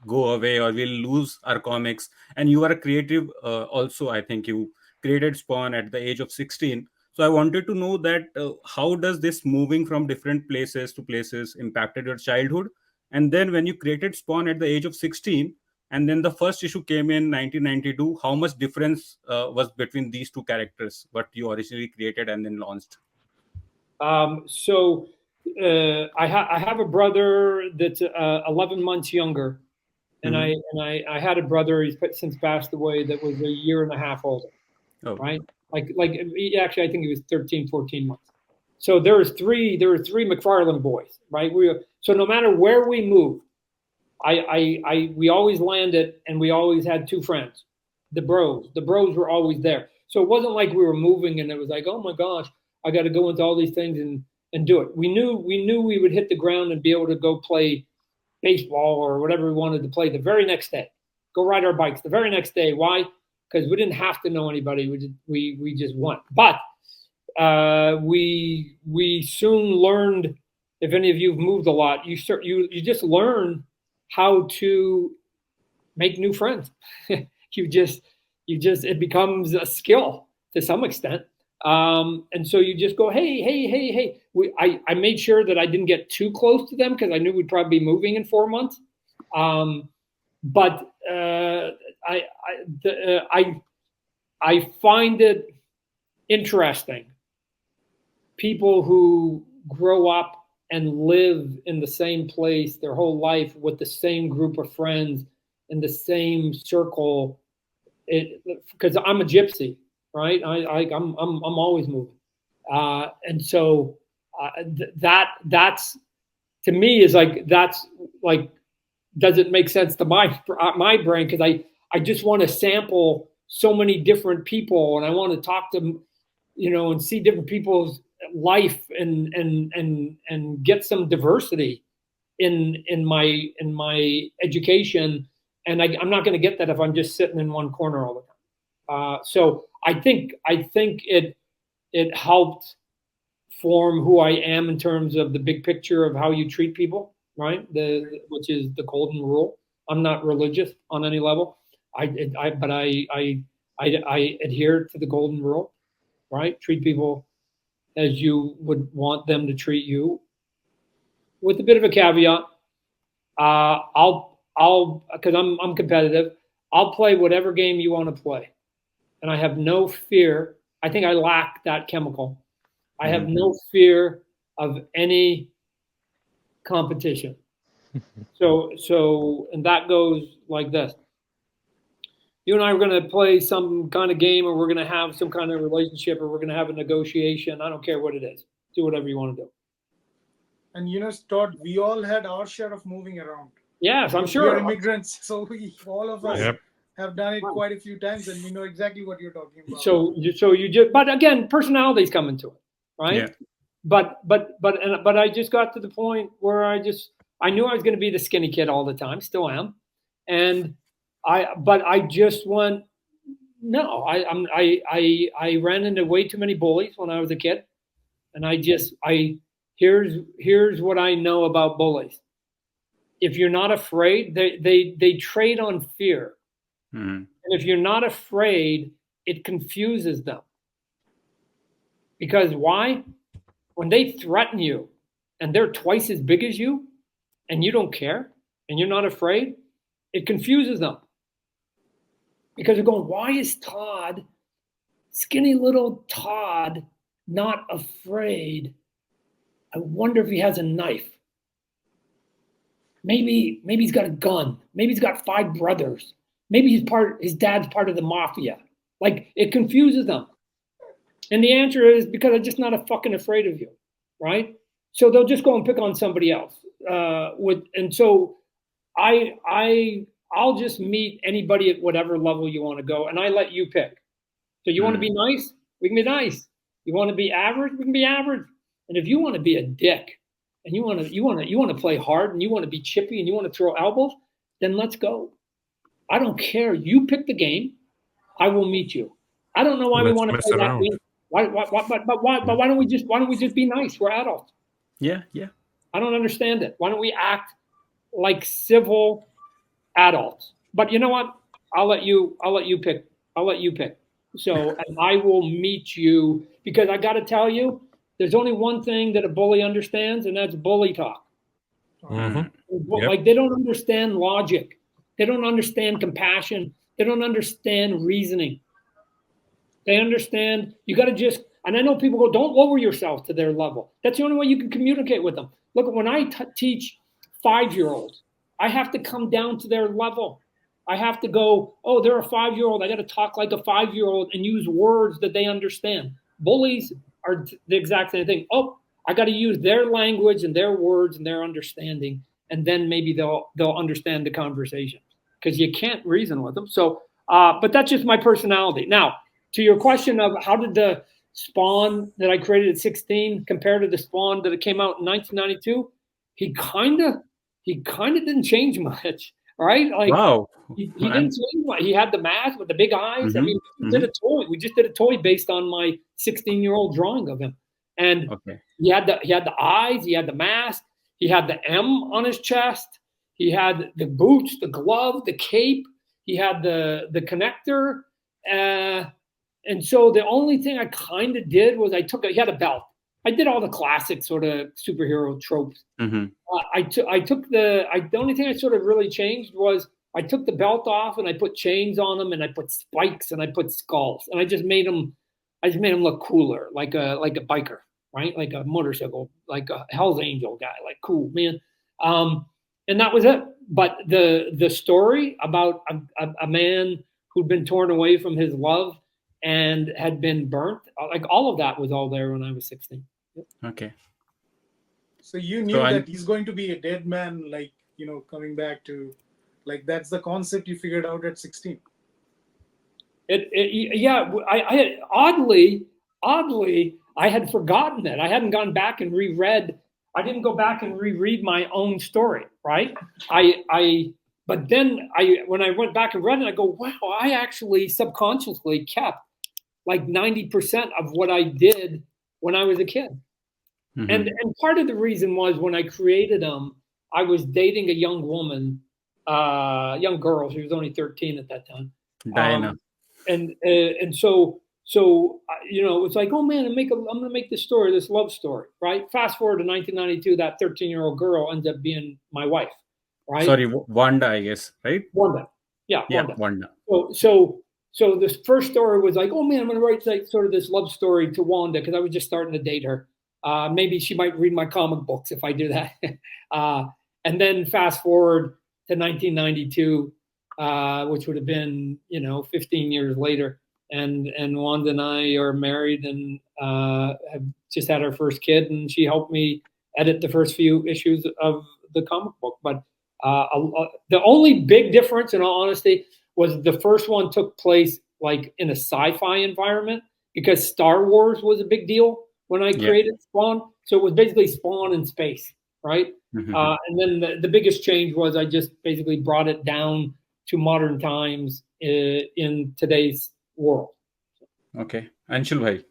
go away or we'll lose our comics. And you are a creative also. I think you created Spawn at the age of 16. So I wanted to know that how does this moving from different places to places impacted your childhood? And then when you created Spawn at the age of 16, and then the first issue came in 1992, how much difference was between these two characters, what you originally created and then launched? So I have a brother that's 11 months younger, and I had a brother, he's since passed away, that was a year and a half older. Oh. Right? Actually, I think he was 13, 14 months. So there were three McFarlane boys, right? So no matter where we moved, we always landed and we always had two friends, the bros. The bros were always there. So it wasn't like we were moving and it was like, oh my gosh, I got to go into all these things and do it. We knew we would hit the ground and be able to go play baseball or whatever we wanted to play the very next day. Go ride our bikes the very next day. Why? Because we didn't have to know anybody. We just went. But we soon learned. If any of you have moved a lot, you just learn how to make new friends. It becomes a skill to some extent. And so you just go, hey. I made sure that I didn't get too close to them because I knew we'd probably be moving in 4 months. But I find it interesting. People who grow up and live in the same place their whole life with the same group of friends in the same circle. Because I'm a gypsy, right? I'm always moving, and so that's to me is that's does it make sense to my brain? Because I just want to sample so many different people, and I want to talk to them, and see different people's life and get some diversity in my education. And I'm not going to get that if I'm just sitting in one corner all the time. So I think it helped form who I am in terms of the big picture of how you treat people, right? Which is the golden rule. I'm not religious on any level. But I adhere to the golden rule, right? Treat people as you would want them to treat you, with a bit of a caveat. I'll because I'm competitive. I'll play whatever game you want to play, and I have no fear. I think I lack that chemical. I have no fear of any competition. So, and that goes like this. You and I are going to play some kind of game, or we're going to have some kind of relationship, or we're going to have a negotiation. I don't care what it is. Do whatever you want to do. And Todd, we all had our share of moving around. Yes, I'm We're sure. immigrants, so all of us Yep. have done it quite a few times, and we know exactly what you're talking about. So you just, but again, personalities come into it, right? Yeah. But I just got to the point where I knew I was going to be the skinny kid all the time, still am, and I just went, no, I ran into way too many bullies when I was a kid, and here's what I know about bullies. If you're not afraid, they trade on fear. Mhm. And if you're not afraid, it confuses them. Because why? When they threaten you and they're twice as big as you and you don't care and you're not afraid, it confuses them. Because they're going, why is Todd, skinny little Todd, not afraid? I wonder if he has a knife. Maybe he's got a gun. Maybe he's got 5 brothers. Maybe his dad's part of the mafia. Like, it confuses them. And the answer is because I'm just not fucking afraid of you, right? So they'll just go and pick on somebody else. And so I'll just meet anybody at whatever level you want to go, and I let you pick. So you want to be nice? We can be nice. You want to be average? We can be average. And if you want to be a dick, and you want to play hard, and you want to be chippy, and you want to throw elbows, then let's go. I don't care. You pick the game. I will meet you. I don't know why we want to play that game. Why don't we just be nice? We're adults. Yeah. I don't understand it. Why don't we act like civil adults? But you know what? I'll let you pick. So, and I will meet you, because I got to tell you, there's only one thing that a bully understands, and that's bully talk. Mhm. Like, they don't understand logic. They don't understand compassion. They don't understand reasoning. They understand you got to just, and I know people go, don't lower yourself to their level. That's the only way you can communicate with them. Look, when I teach 5-year-olds, I have to come down to their level. I have to go, oh, they're a 5-year-old. I got to talk like a 5-year-old and use words that they understand. Bullies are the exact same thing. Oh, I got to use their language and their words and their understanding, and then maybe they'll understand the conversation, because you can't reason with them. So, but that's just my personality. Now, to your question of how did the Spawn that I created at 16 compare to the Spawn that came out in 1992, he kind of didn't change much, right? Like, Wow. he didn't change much. He had the mask with the big eyes. I mean, we just did a toy based on my 16-year-old drawing of him, and Okay. he had the eyes, he had the mask, he had the M on his chest, he had the boots, the glove, the cape, he had the connector, and so the only thing I kind of did was he had a belt. I did all the classic sort of superhero tropes. Mhm. The only thing I sort of really changed was I took the belt off and I put chains on him and I put spikes and I put skulls, and I just made him look cooler, like a biker, right? Like a motorcycle, like a Hell's Angel guy, like cool, man. And that was it. But the story about a man who'd been torn away from his love and had been burnt, like all of that was all there when I was 16. Okay. So you knew that he's going to be a dead man, like, coming back to, like, that's the concept you figured out at 16. I had oddly, I had forgotten it. I hadn't gone back and reread. I didn't go back and reread my own story, right? But then when I went back and read it, I go, wow, I actually subconsciously kept like 90% of what I did when I was a kid. Mhm. And part of the reason was when I created them, I was dating a young woman, young girl. She was only 13 at that time. Diana. And so it's like, oh man, I'm gonna make this story, this love story, right? Fast forward to 1992, that 13-year-old girl ends up being my wife, right? Sorry, Wanda, I guess, right? Wanda. Yeah, Wanda. So this first story was like, oh man, I'm gonna write like sort of this love story to Wanda, because I was just starting to date her. Maybe she might read my comic books if I do that. And then fast forward to 1992, which would have been, 15 years later. And Wanda and I are married and have just had our first kid, and she helped me edit the first few issues of the comic book. But the only big difference, in all honesty, was the first one took place like in a sci-fi environment, because Star Wars was a big deal when I created Spawn. So it was basically Spawn in space, right? And then the biggest change was I just basically brought it down to modern times in today's world. Okay. Anshul bhai.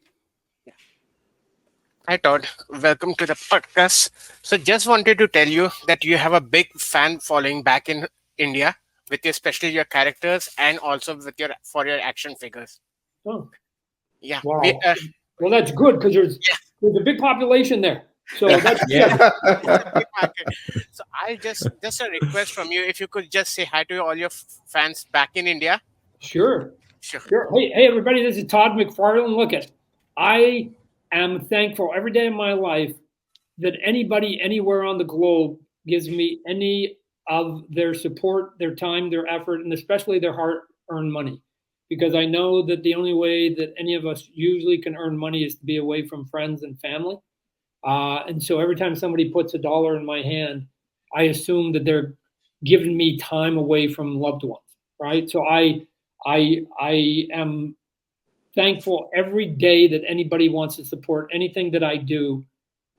Hi Todd, welcome to the podcast. So just wanted to tell you that you have a big fan following back in India, with especially your characters and also with your action figures. Oh, yeah. Wow. Well, that's good, because there's a big population there. So that's So I just a request from you, if you could just say hi to all your fans back in India. Sure. Hey everybody, this is Todd McFarlane. Look, I am thankful every day of my life that anybody anywhere on the globe gives me any of their support, their time, their effort, and especially their hard-earned money. Because I know that the only way that any of us usually can earn money is to be away from friends and family. And so every time somebody puts $1 in my hand, I assume that they're giving me time away from loved ones, right? So I am thankful every day that anybody wants to support anything that I do,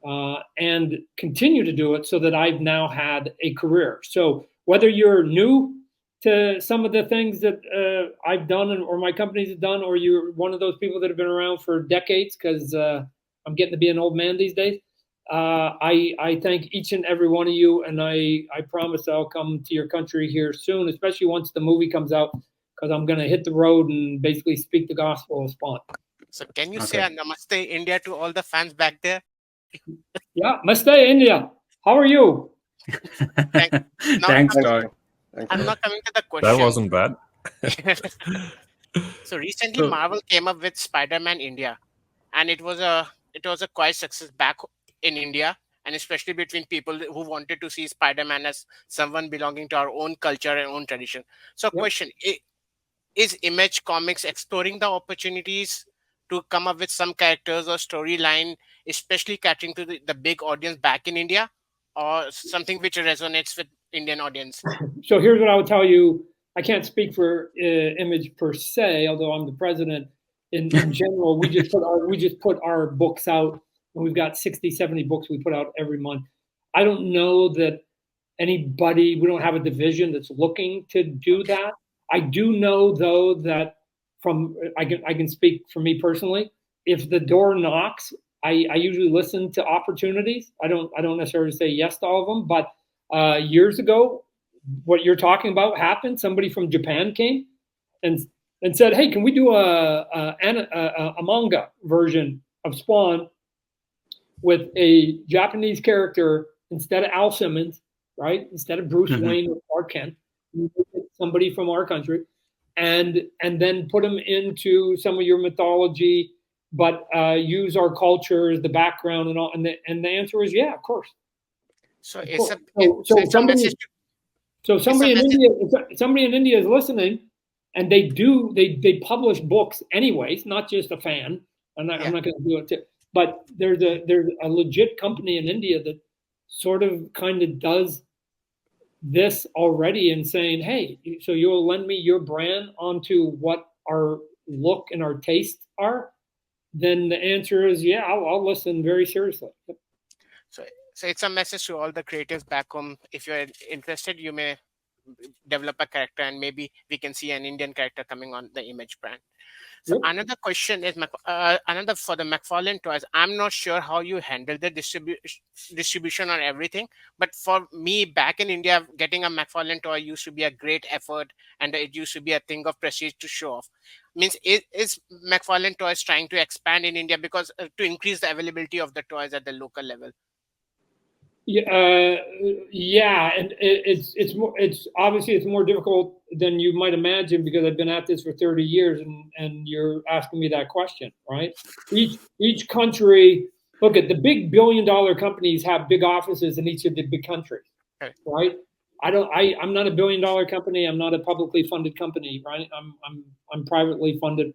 and continue to do it, so that I've now had a career. So whether you're new to some of the things that I've done or my companies have done, or you're one of those people that have been around for decades, because I'm getting to be an old man these days, I thank each and every one of you, and I promise I'll come to your country here soon, especially once the movie comes out, because I'm going to hit the road and basically speak the gospel of Spawn. So can you say a Namaste India to all the fans back there? Yeah, Namaste India. How are you? Thanks, Todd. I'm not coming to the question. That wasn't bad. So recently, Marvel came up with Spider-Man India, and it was a quite success back in India, and especially between people who wanted to see Spider-Man as someone belonging to our own culture and own tradition. So, question: is Image Comics exploring the opportunities to come up with some characters or storyline, especially catching to the big audience back in India, or something which resonates with Indian audience? So here's what I would tell you. I can't speak for Image per se, although I'm the president. In general, we just put our books out, and we've got 60, 70 books we put out every month. I don't know that we don't have a division that's looking to do that. I do know, though, that I can speak for me personally. If the door knocks, I usually listen to opportunities. I don't necessarily say yes to all of them, but years ago, what you're talking about happened. Somebody from Japan came and said, "Hey, can we do a manga version of Spawn with a Japanese character instead of Al Simmons, right? Instead of Bruce Wayne or Clark Kent, somebody from our country, and then put them into some of your mythology, but use our culture as the background and all." And the answer is, yeah, of course. So somebody in India is listening, and they publish books anyways, not just a fan. I'm not going to do it too. But there's a legit company in India that sort of kind of does this already, and saying, "Hey, so you'll lend me your brand onto what our look and our taste are?" Then the answer is, yeah, I'll listen very seriously. So it's a message to all the creatives back home. If you're interested, you may develop a character, and maybe we can see an Indian character coming on the Image brand. So another question is another for the McFarlane Toys. I'm not sure how you handle the distribution on everything, but for me back in India, getting a McFarlane toy used to be a great effort, and it used to be a thing of prestige to show off. Means is McFarlane Toys trying to expand in India because to increase the availability of the toys at the local level? Yeah, and it's obviously it's more difficult than you might imagine, because I've been at this for 30 years, and you're asking me that question, right? Each country, look at the big $1 billion companies have big offices in each of the big countries, Okay. right? I'm not a $1 billion company. I'm not a publicly funded company, right? I'm privately funded,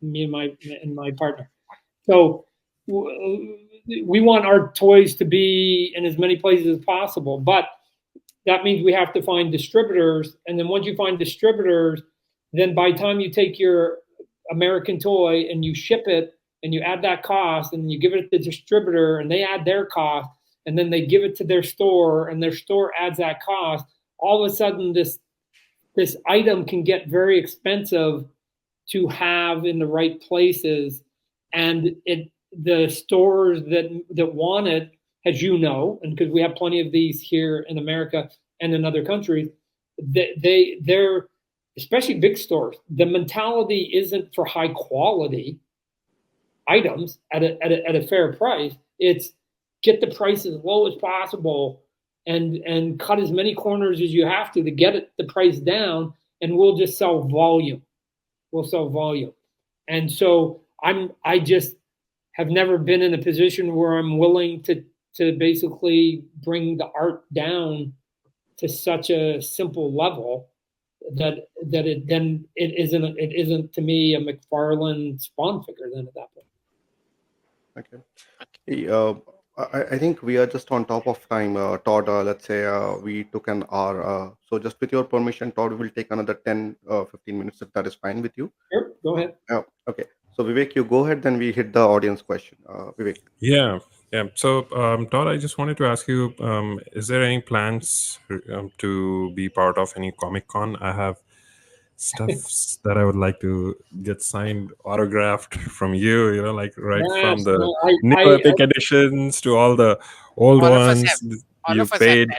me and my partner. So we want our toys to be in as many places as possible, but that means we have to find distributors. And then once you find distributors, then by the time you take your American toy and you ship it and you add that cost and you give it to the distributor and they add their cost and then they give it to their store and their store adds that cost, all of a sudden this item can get very expensive to have in the right places. And the stores that want it, as you know, and because we have plenty of these here in America and in other countries, they're especially big stores. The mentality isn't for high quality items at a fair price. It's get the price as low as possible and cut as many corners as you have to get the price down, and we'll just sell volume. We'll sell volume. And so I just have never been in a position where I'm willing to basically bring the art down to such a simple level that it isn't to me a McFarlane Spawn figure then at that point. Okay. I think we are just on top of time, Todd. Let's say we took an hour. So just with your permission, Todd, we will take another 10, 15 minutes if that is fine with you. Sure, go ahead. Okay. So Vivek, you go ahead, then we hit the audience question. Vivek. Yeah. So, Todd, I just wanted to ask you, is there any plans to be part of any Comic-Con? I have stuff that I would like to get signed, autographed from you, like from the Neolithic editions to all the old ones you paid.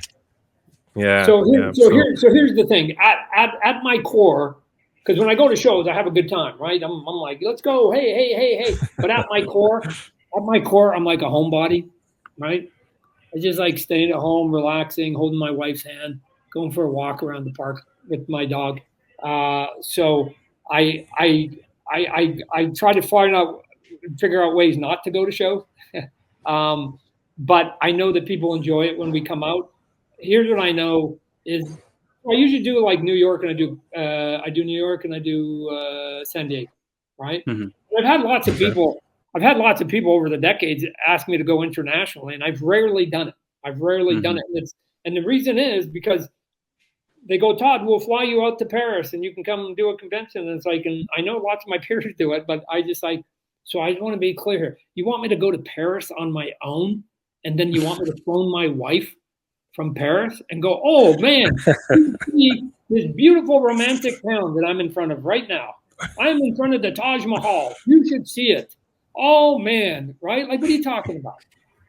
Yeah. So here's the thing. At my core, because when I go to shows, I have a good time, right? I'm like, let's go, hey. But at my core, I'm like a homebody, right? I just like staying at home, relaxing, holding my wife's hand, going for a walk around the park with my dog. So I try to figure out ways not to go to shows. But I know that people enjoy it when we come out. Here's what I know is I usually do like New York, and I do New York and I do San Diego, right? Mm-hmm. I've had lots of people over the decades ask me to go internationally, and I've rarely done it. Done it, and the reason is because they go, Todd, we'll fly you out to Paris and you can come and do a convention. And it's like, and I know lots of my peers do it, but I just so I want to be clear here. You want me to go to Paris on my own, and then you want me to phone my wife from Paris and go, oh man, this beautiful romantic town that I'm in front of right now. I'm in front of the Taj Mahal. You should see it. Oh man, right? Like, what are you talking about?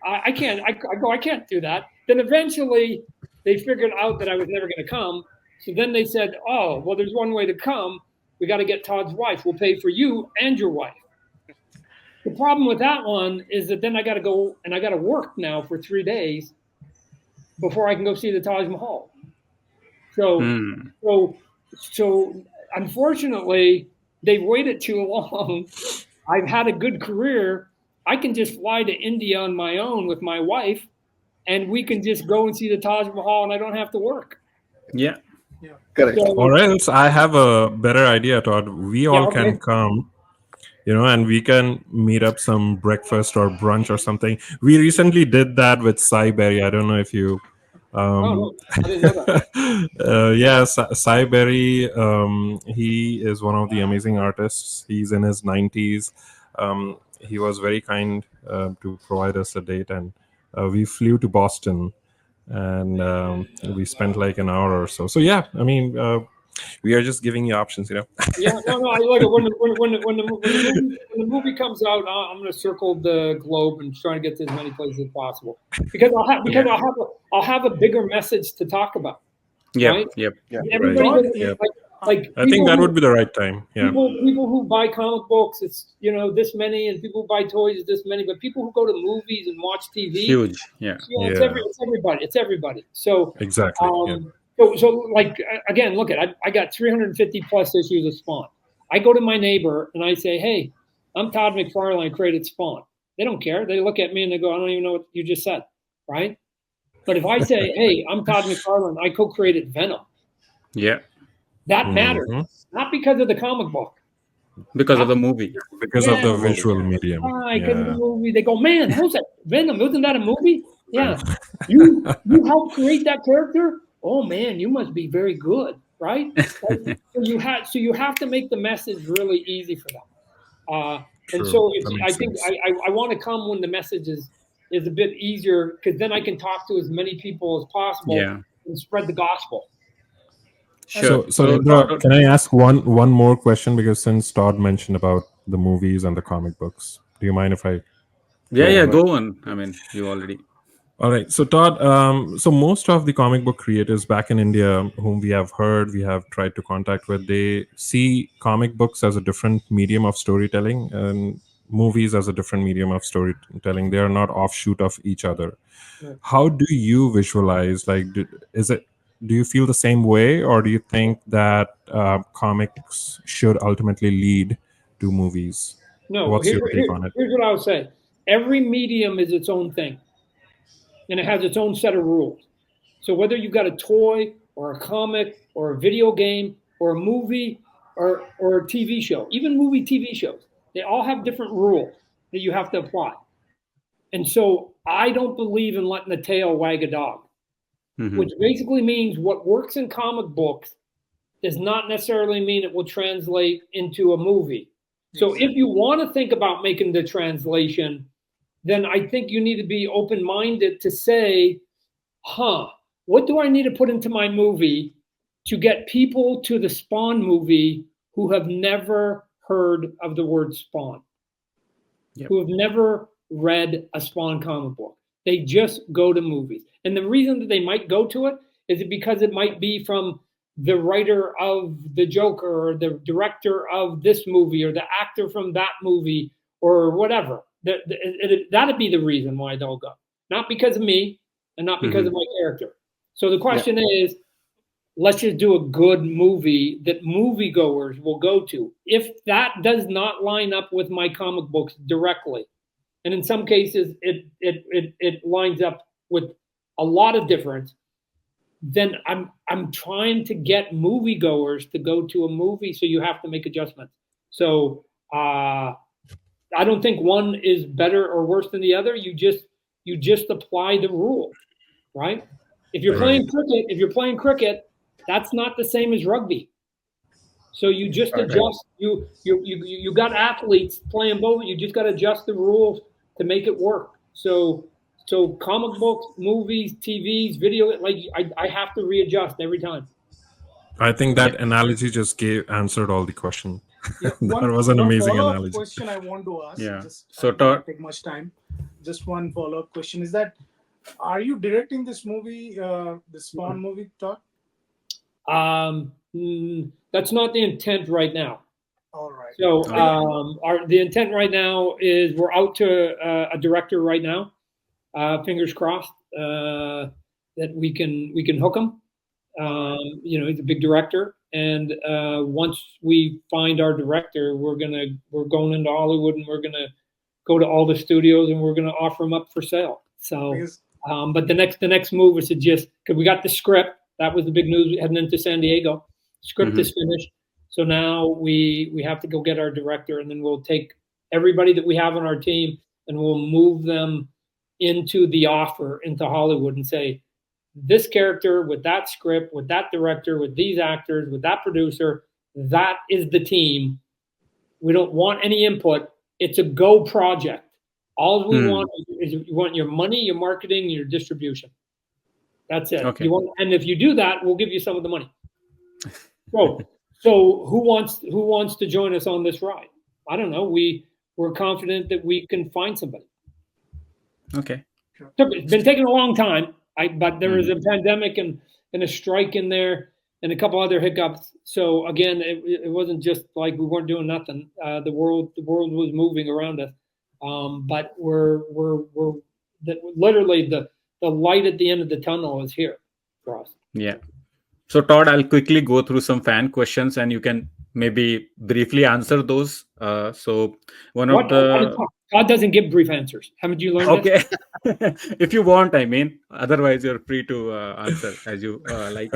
I can't do that. Then eventually they figured out that I was never going to come. So then they said, oh, well, there's one way to come. We got to get Todd's wife. We'll pay for you and your wife. The problem with that one is that then I got to go and I got to work now for 3 days before I can go see the Taj Mahal. So unfortunately, they've waited too long. I've had a good career. I can just fly to India on my own with my wife, and we can just go and see the Taj Mahal, and I don't have to work. Yeah. Correct. Or else I have a better idea, Todd. We all can come, and we can meet up some breakfast or brunch or something. We recently did that with Cy Berry. I don't know if you. I didn't know that. Yes, Cy Berry. He is one of the amazing artists. He's in his 90s. He was very kind to provide us a date, and we flew to Boston, and we spent like an hour or so. So yeah, I mean, we are just giving you options, Yeah, no. I like it when the movie comes out. I'm going to circle the globe and try to get to as many places as possible because I'll have a bigger message to talk about. Yeah. Right? Yep. Everybody like I think that would be the right time. Yeah. People who buy comic books, it's this many, and people who buy toys, it's this many. But people who go to movies and watch TV, huge. Yeah. It's everybody. It's everybody. So exactly. So like again, look I got 350 plus issues of Spawn. I go to my neighbor and I say, hey, I'm Todd McFarlane. I created Spawn. They don't care. They look at me and they go, I don't even know what you just said, right? But if I say, hey, I'm Todd McFarlane, I co-created Venom, Yeah, that matters. Mhm. Not because of the comic book. because of the movie. Because of the Yeah. visual medium. Why? Because of the Yeah. movie. They go, man, how's that Venom? Wasn't that a movie? Yeah. You helped create that character? Oh man, you must be very good, right? So you have to make the message really easy for them. And True. so That I makes think sense. I want to come when the message is a bit easier, because then I can talk to as many people as possible Yeah, and spread the gospel. sure. So Indra, can I ask one more question? Because since Todd mentioned about the movies and the comic books, do you mind if I? Yeah, Go go on. I mean, you already. All right. So Todd, so most of the comic book creators back in India, whom we have tried to contact with, they see comic books as a different medium of storytelling and movies as a different medium of storytelling. They are not offshoot of each other. Right. How do you visualize? Like, do you feel the same way, or do you think that comics should ultimately lead to movies? No, What's your take on it? here's what I would say. Every medium is its own thing, and it has its own set of rules. So whether you've got a toy or a comic or a video game or a movie or a TV show, even movie TV shows, they all have different rules that you have to apply. And so I don't believe in letting the tail wag a dog, Mhm. which basically means what works in comic books does not necessarily mean it will translate into a movie. So if you want to think about making the translation, then I think you need to be open-minded to say, what do I need to put into my movie to get people to the Spawn movie who have never heard of the word Spawn, Yep. who have never read a Spawn comic book? They just go to movies. And the reason that they might go to it is because it might be from the writer of the Joker or the director of this movie or the actor from that movie or whatever. That'd be the reason why they'll go. Not because of me and not because of my character. So the question is, let's just do a good movie that moviegoers will go to. If that does not line up with my comic books directly, and in some cases it lines up with a lot of difference, then I'm trying to get moviegoers to go to a movie, so you have to make adjustments. So I don't think one is better or worse than the other. You just apply the rule, right? If you're playing cricket, that's not the same as rugby. So you just adjust. You got athletes playing both. You just got to adjust the rules to make it work. So comic books, movies, TVs, video, like I have to readjust every time. I think that analogy just answered all the question. Yeah, That was an amazing follow-up analogy. question I want to ask. Yeah. Just, So I don't take much time. Just one follow-up question is that, are you directing this movie, the Spawn movie, Todd? That's not the intent right now. All right. So the intent right now is we're out to a director right now. Fingers crossed that we can hook him. He's a big director, and once we find our director, we're going into Hollywood, and we're gonna go to all the studios, and we're gonna offer them up for sale. So, but the next move is to just, because we got the script. That was the big news heading into San Diego. Script is finished, so now we have to go get our director, and then we'll take everybody that we have on our team, and we'll move them into the offer into Hollywood and say, this character with that script, with that director, with these actors, with that producer, that is the team. We don't want any input. It's a go project. All we want is you want your money, your marketing, your distribution. That's it. Okay. And if you do that, we'll give you some of the money. So who wants to join us on this ride? I don't know. We're confident that we can find somebody. Okay. It's been taking a long time. But there was a pandemic and a strike in there and a couple other hiccups. So again, it wasn't just like we weren't doing nothing. The world was moving around us. But we're literally the light at the end of the tunnel is here for us. Yeah. So Todd, I'll quickly go through some fan questions, and you can maybe briefly answer those. So one of the Todd doesn't give brief answers. Haven't you learned that? Okay. If you want, I mean. Otherwise, you're free to answer as you like.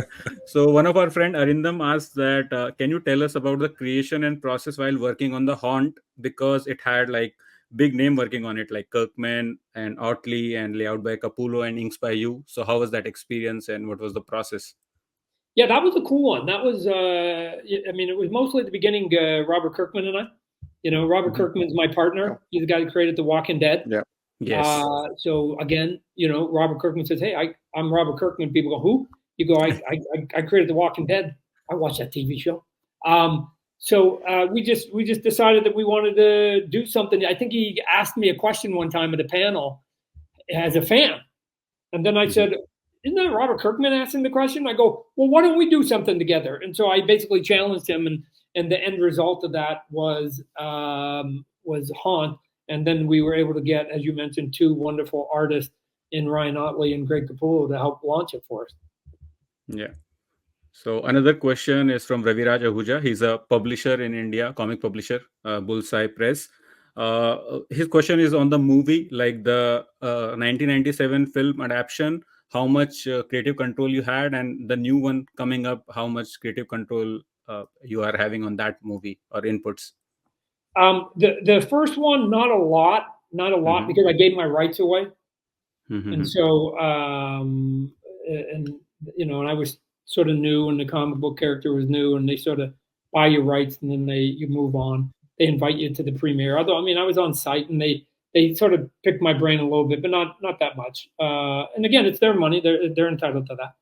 So one of our friend Arindam asked that, can you tell us about the creation and process while working on the Haunt, because it had like big name working on it, like Kirkman and Otley, and layout by Capullo and inks by you. So how was that experience and what was the process? Yeah, that was a cool one. That was, I mean, it was mostly at the beginning, Robert Kirkman and I. You know, Robert Kirkman's my partner. He's the guy who created The Walking Dead. Yeah. Yes. So again, you know, Robert Kirkman says, "Hey, I'm Robert Kirkman." People go, "Who?" You go, "I created The Walking Dead. I watched that TV show." So we just decided that we wanted to do something. I think he asked me a question one time at a panel as a fan, and then I said, "Isn't that Robert Kirkman asking the question?" I go, "Well, why don't we do something together?" And so I basically challenged him, and the end result of that was Haunt. And then we were able to get, as you mentioned, two wonderful artists in Ryan Otley and Greg Capullo to help launch it for us. Yeah. So another question is from Raviraj Ahuja. He's a publisher in India, comic publisher, Bullseye Press. His question is on the movie, like the 1997 film adaptation, how much creative control you had, and the new one coming up, how much creative control you are having on that movie or inputs. The first one, not a lot, because I gave my rights away. And so, and you know, and I was sort of new, and the comic book character was new, and they sort of buy your rights, and then you move on. They invite you to the premiere. Although, I mean, I was on site, and they sort of picked my brain a little bit, but not that much. And again, it's their money; they're entitled to that.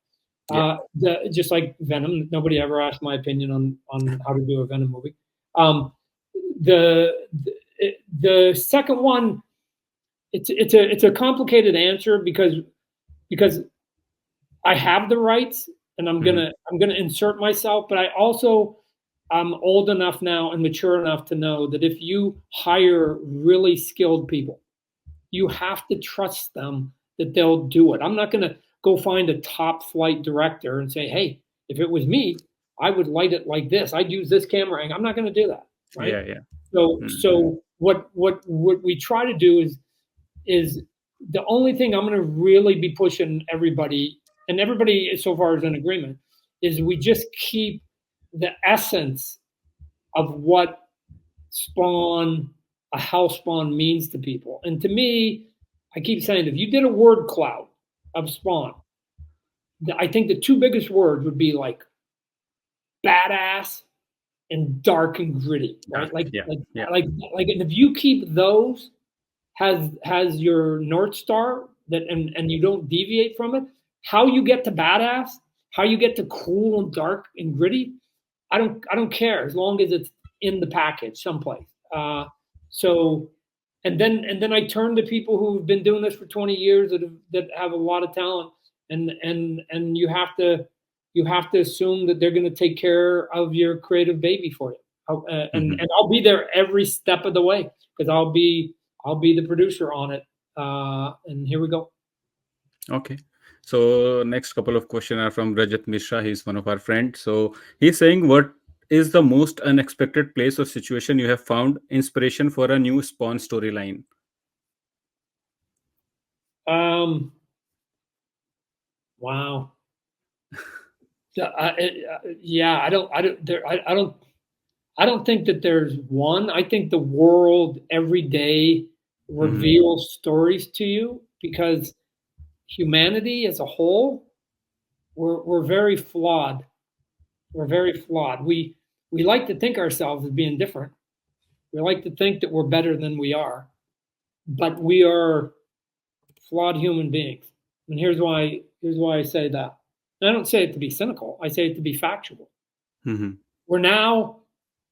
Just like Venom, nobody ever asked my opinion on how to do a Venom movie. The second one, it's a complicated answer because I have the rights and I'm gonna insert myself, but I also I'm old enough now and mature enough to know that if you hire really skilled people, you have to trust them that they'll do it. I'm not gonna go find a top flight director and say, hey, if it was me, I would light it like this. I'd use this camera angle. I'm not gonna do that. Right? Yeah. So what we try to do is the only thing I'm going to really be pushing everybody, and everybody so far is in agreement, is we just keep the essence of what a house Spawn means to people. And to me, I keep saying, if you did a word cloud of Spawn, I think the two biggest words would be like badass and dark and gritty, right? Like, and if you keep those has your North Star and you don't deviate from it, how you get to badass, how you get to cool and dark and gritty, I don't care as long as it's in the package someplace. So, and then I turn to people who've been doing this for 20 years that have a lot of talent, and you have to assume that they're going to take care of your creative baby for you. And I'll be there every step of the way because I'll be the producer on it. And here we go. Okay. So next couple of questions are from Rajat Mishra. He's one of our friends. So he's saying, what is the most unexpected place or situation you have found inspiration for a new Spawn storyline? Wow. I don't think that there's one. I think the world every day reveals stories to you because humanity as a whole, we're very flawed. We're very flawed. We like to think ourselves as being different. We like to think that we're better than we are, but we are flawed human beings. And here's why I say that. And I don't say it to be cynical. I say it to be factual. We're now,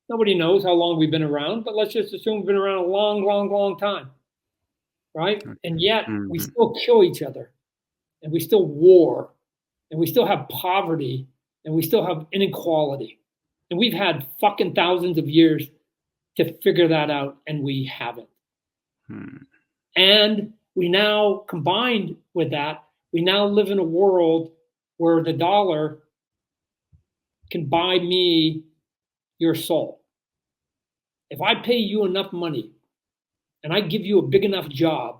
nobody knows how long we've been around, but let's just assume we've been around a long, long, long time, right? And yet we still kill each other, and we still war, and we still have poverty, and we still have inequality. And we've had fucking thousands of years to figure that out, and we haven't. And we now, combined with that, we now live in a world where the dollar can buy me your soul. If I pay you enough money and I give you a big enough job,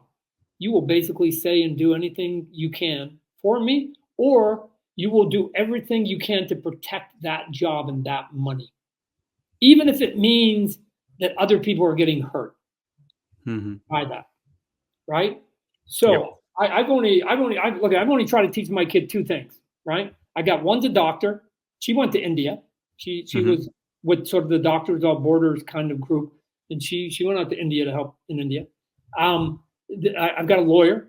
you will basically say and do anything you can for me, or you will do everything you can to protect that job and that money, even if it means that other people are getting hurt by that, right? So Yep. I've only tried to teach my kid two things, right? I got one's a doctor. She went to India. She was with sort of the Doctors Without Borders kind of group, and she went out to India to help in India. I've got a lawyer,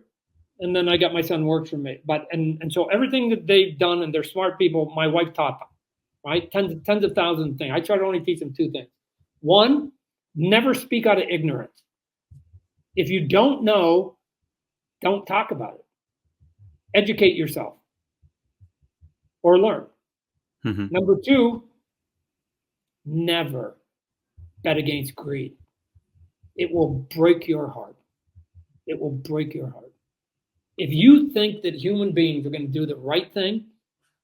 and then I got my son works for me. But and so everything that they've done, and they're smart people, my wife taught them, right? Tens of thousands of things. I try to only teach them two things. One, never speak out of ignorance. If you don't know, don't talk about it. Educate yourself or learn. Number two, never bet against greed. It will break your heart. It will break your heart. If you think that human beings are going to do the right thing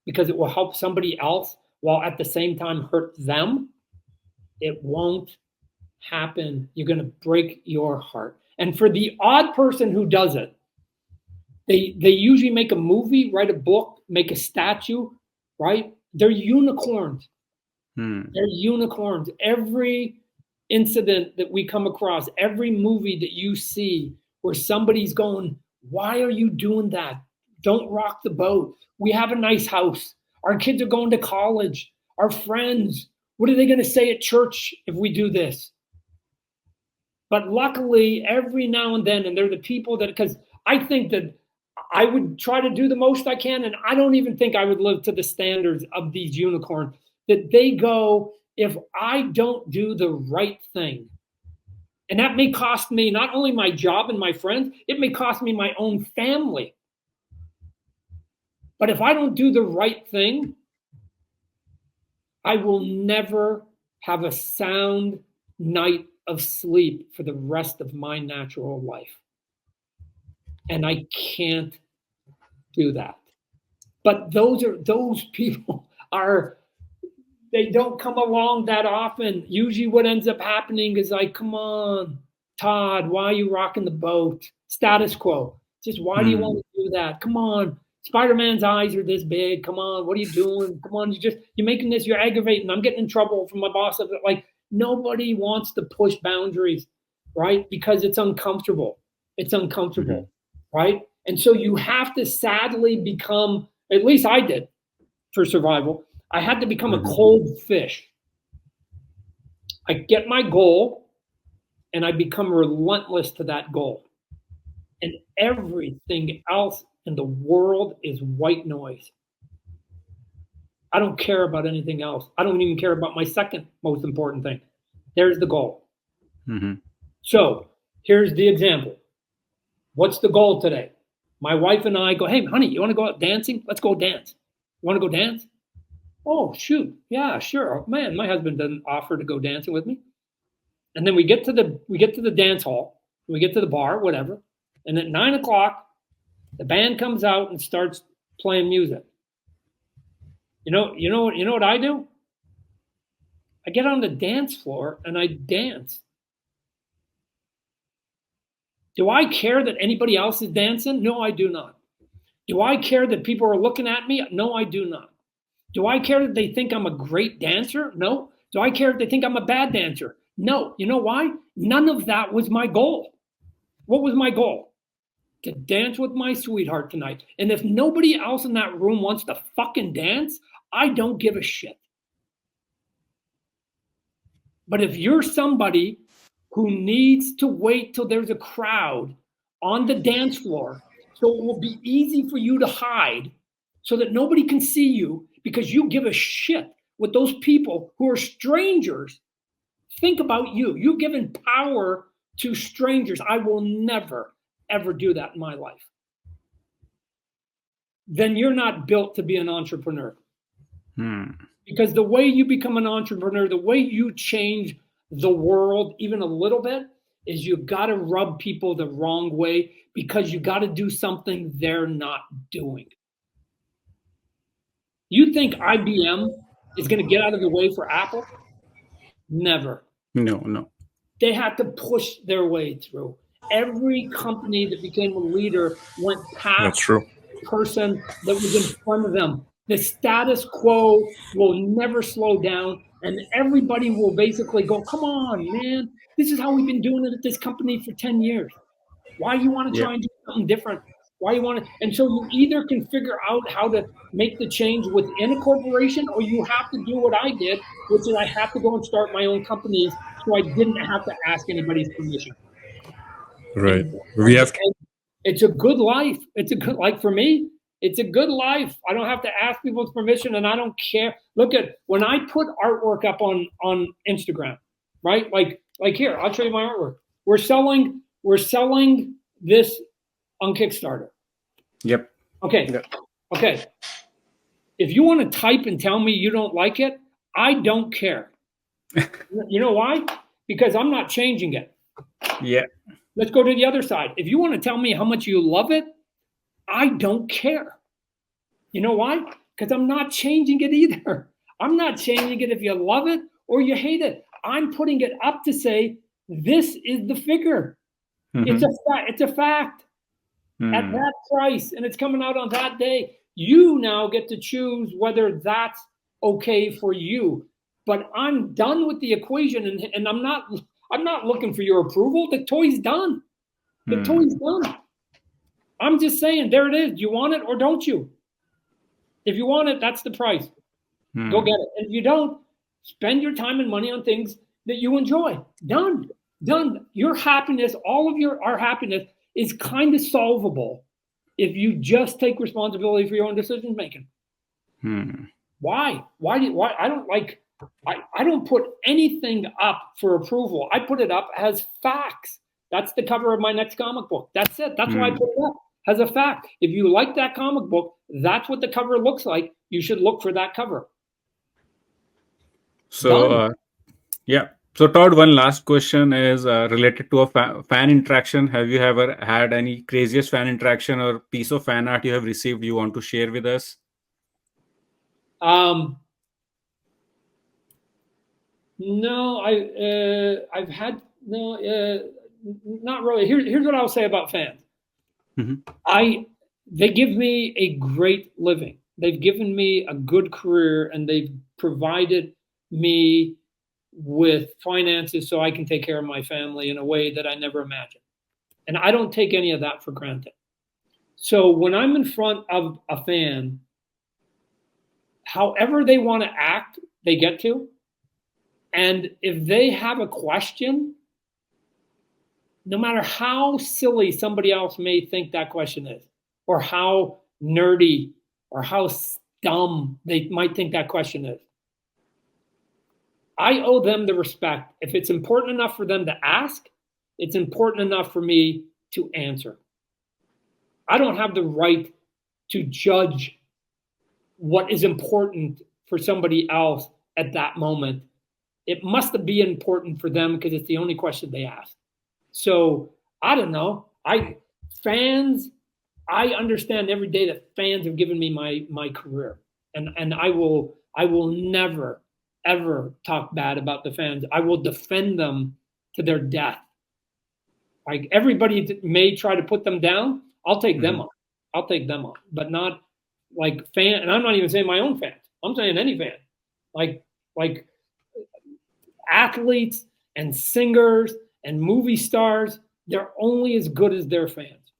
because it will help somebody else while at the same time hurt them, it won't happen. You're going to break your heart. And for the odd person who does it, they usually make a movie, write a book, make a statue, right? They're unicorns. They're unicorns. Every incident that we come across, every movie that you see where somebody's going, why are you doing that? Don't rock the boat. We have a nice house. Our kids are going to college. Our friends, what are they going to say at church if we do this? But luckily, every now and then, and they're the people that, because I think that I would try to do the most I can, and I don't even think I would live to the standards of these unicorns, that they go, if I don't do the right thing, and that may cost me not only my job and my friends, it may cost me my own family. But if I don't do the right thing, I will never have a sound night of sleep for the rest of my natural life. And I can't do that. But those people they don't come along that often. Usually what ends up happening is like, come on, Todd, why are you rocking the boat? Status quo. Just why do you want to do that? Come on. Spider-Man's eyes are this big. Come on, what are you doing? Come on, you're making this, you're aggravating. I'm getting in trouble from my boss. Like, nobody wants to push boundaries, right? Because it's uncomfortable. It's uncomfortable, right? And so you have to sadly become, at least I did for survival, I had to become a cold fish. I get my goal and I become relentless to that goal. And everything else in the world is white noise. I don't care about anything else. I don't even care about my second most important thing. There's the goal. So here's the example. What's the goal today? My wife and I go, hey, honey, you want to go out dancing? Let's go dance. You want to go dance? Oh, shoot. Yeah, sure. Man, my husband doesn't offer to go dancing with me. And then we get to the dance hall. We get to the bar, whatever. And at 9 o'clock, the band comes out and starts playing music. You know what I do? I get on the dance floor and I dance. Do I care that anybody else is dancing? No, I do not. Do I care that people are looking at me? No, I do not. Do I care that they think I'm a great dancer? No. Do I care if they think I'm a bad dancer? No. You know why? None of that was my goal. What was my goal? To dance with my sweetheart tonight. And if nobody else in that room wants to fucking dance, I don't give a shit. But if you're somebody who needs to wait till there's a crowd on the dance floor so it will be easy for you to hide so that nobody can see you because you give a shit what those people who are strangers think about you. You've given power to strangers. I will never, ever do that in my life. Then you're not built to be an entrepreneur. Because the way you become an entrepreneur, the way you change the world even a little bit is you've got to rub people the wrong way because you got to do something they're not doing. You think IBM is going to get out of the way for Apple? Never. No. They had to push their way through. Every company that became a leader went past That's true. the person that was in front of them. The status quo will never slow down, and everybody will basically go, come on, man, this is how we've been doing it at this company for 10 years. Why you want to try and do something different? Why you want to? And so you either can figure out how to make the change within a corporation, or you have to do what I did, which is I have to go and start my own companies, so I didn't have to ask anybody's permission. Right. And it's a good life. It's a good, like for me, it's a good life. I don't have to ask people's permission, and I don't care. Look at when I put artwork up on Instagram, right? Like here, I'll show you my artwork. We're selling this on Kickstarter. Yep. Okay. Yeah. Okay. If you want to type and tell me you don't like it, I don't care. You know why? Because I'm not changing it. Yeah. Let's go to the other side. If you want to tell me how much you love it, I don't care. You know why? Because I'm not changing it either. I'm not changing it if you love it or you hate it. I'm putting it up to say, this is the figure. Mhm. It's a fact. Hmm. At that price, and it's coming out on that day. You now get to choose whether that's okay for you. But I'm done with the equation, and I'm not looking for your approval. The toy's done. The toy's done. I'm just saying, there it is. Do you want it or don't you? If you want it, that's the price. Go get it. And if you don't, spend your time and money on things that you enjoy. Done. Your happiness, our happiness is kind of solvable if you just take responsibility for your own decision making. Why? I don't put anything up for approval. I put it up as facts. That's the cover of my next comic book. That's it. That's why I put it up as a fact. If you like that comic book, that's what the cover looks like. You should look for that cover. So, yeah. So, Todd, one last question is related to a fan interaction. Have you ever had any craziest fan interaction or piece of fan art you have received you want to share with us? No, I've had not really. Here's what I'll say about fans. They give me a great living. They've given me a good career, and they've provided me with finances so I can take care of my family in a way that I never imagined. And I don't take any of that for granted. So when I'm in front of a fan, however they want to act, they get to. And if they have a question, no matter how silly somebody else may think that question is, or how nerdy or how dumb they might think that question is, I owe them the respect. If it's important enough for them to ask, it's important enough for me to answer. I don't have the right to judge what is important for somebody else at that moment. It must be important for them because it's the only question they ask. So I don't know. I understand every day that fans have given me my career, and I will never ever talk bad about the fans. I will defend them to their death. Like everybody that may try to put them down, I'll take them on. I'll take them on, but not like fan. And I'm not even saying my own fans. I'm saying any fan, like athletes and singers and movie stars. They're only as good as their fans.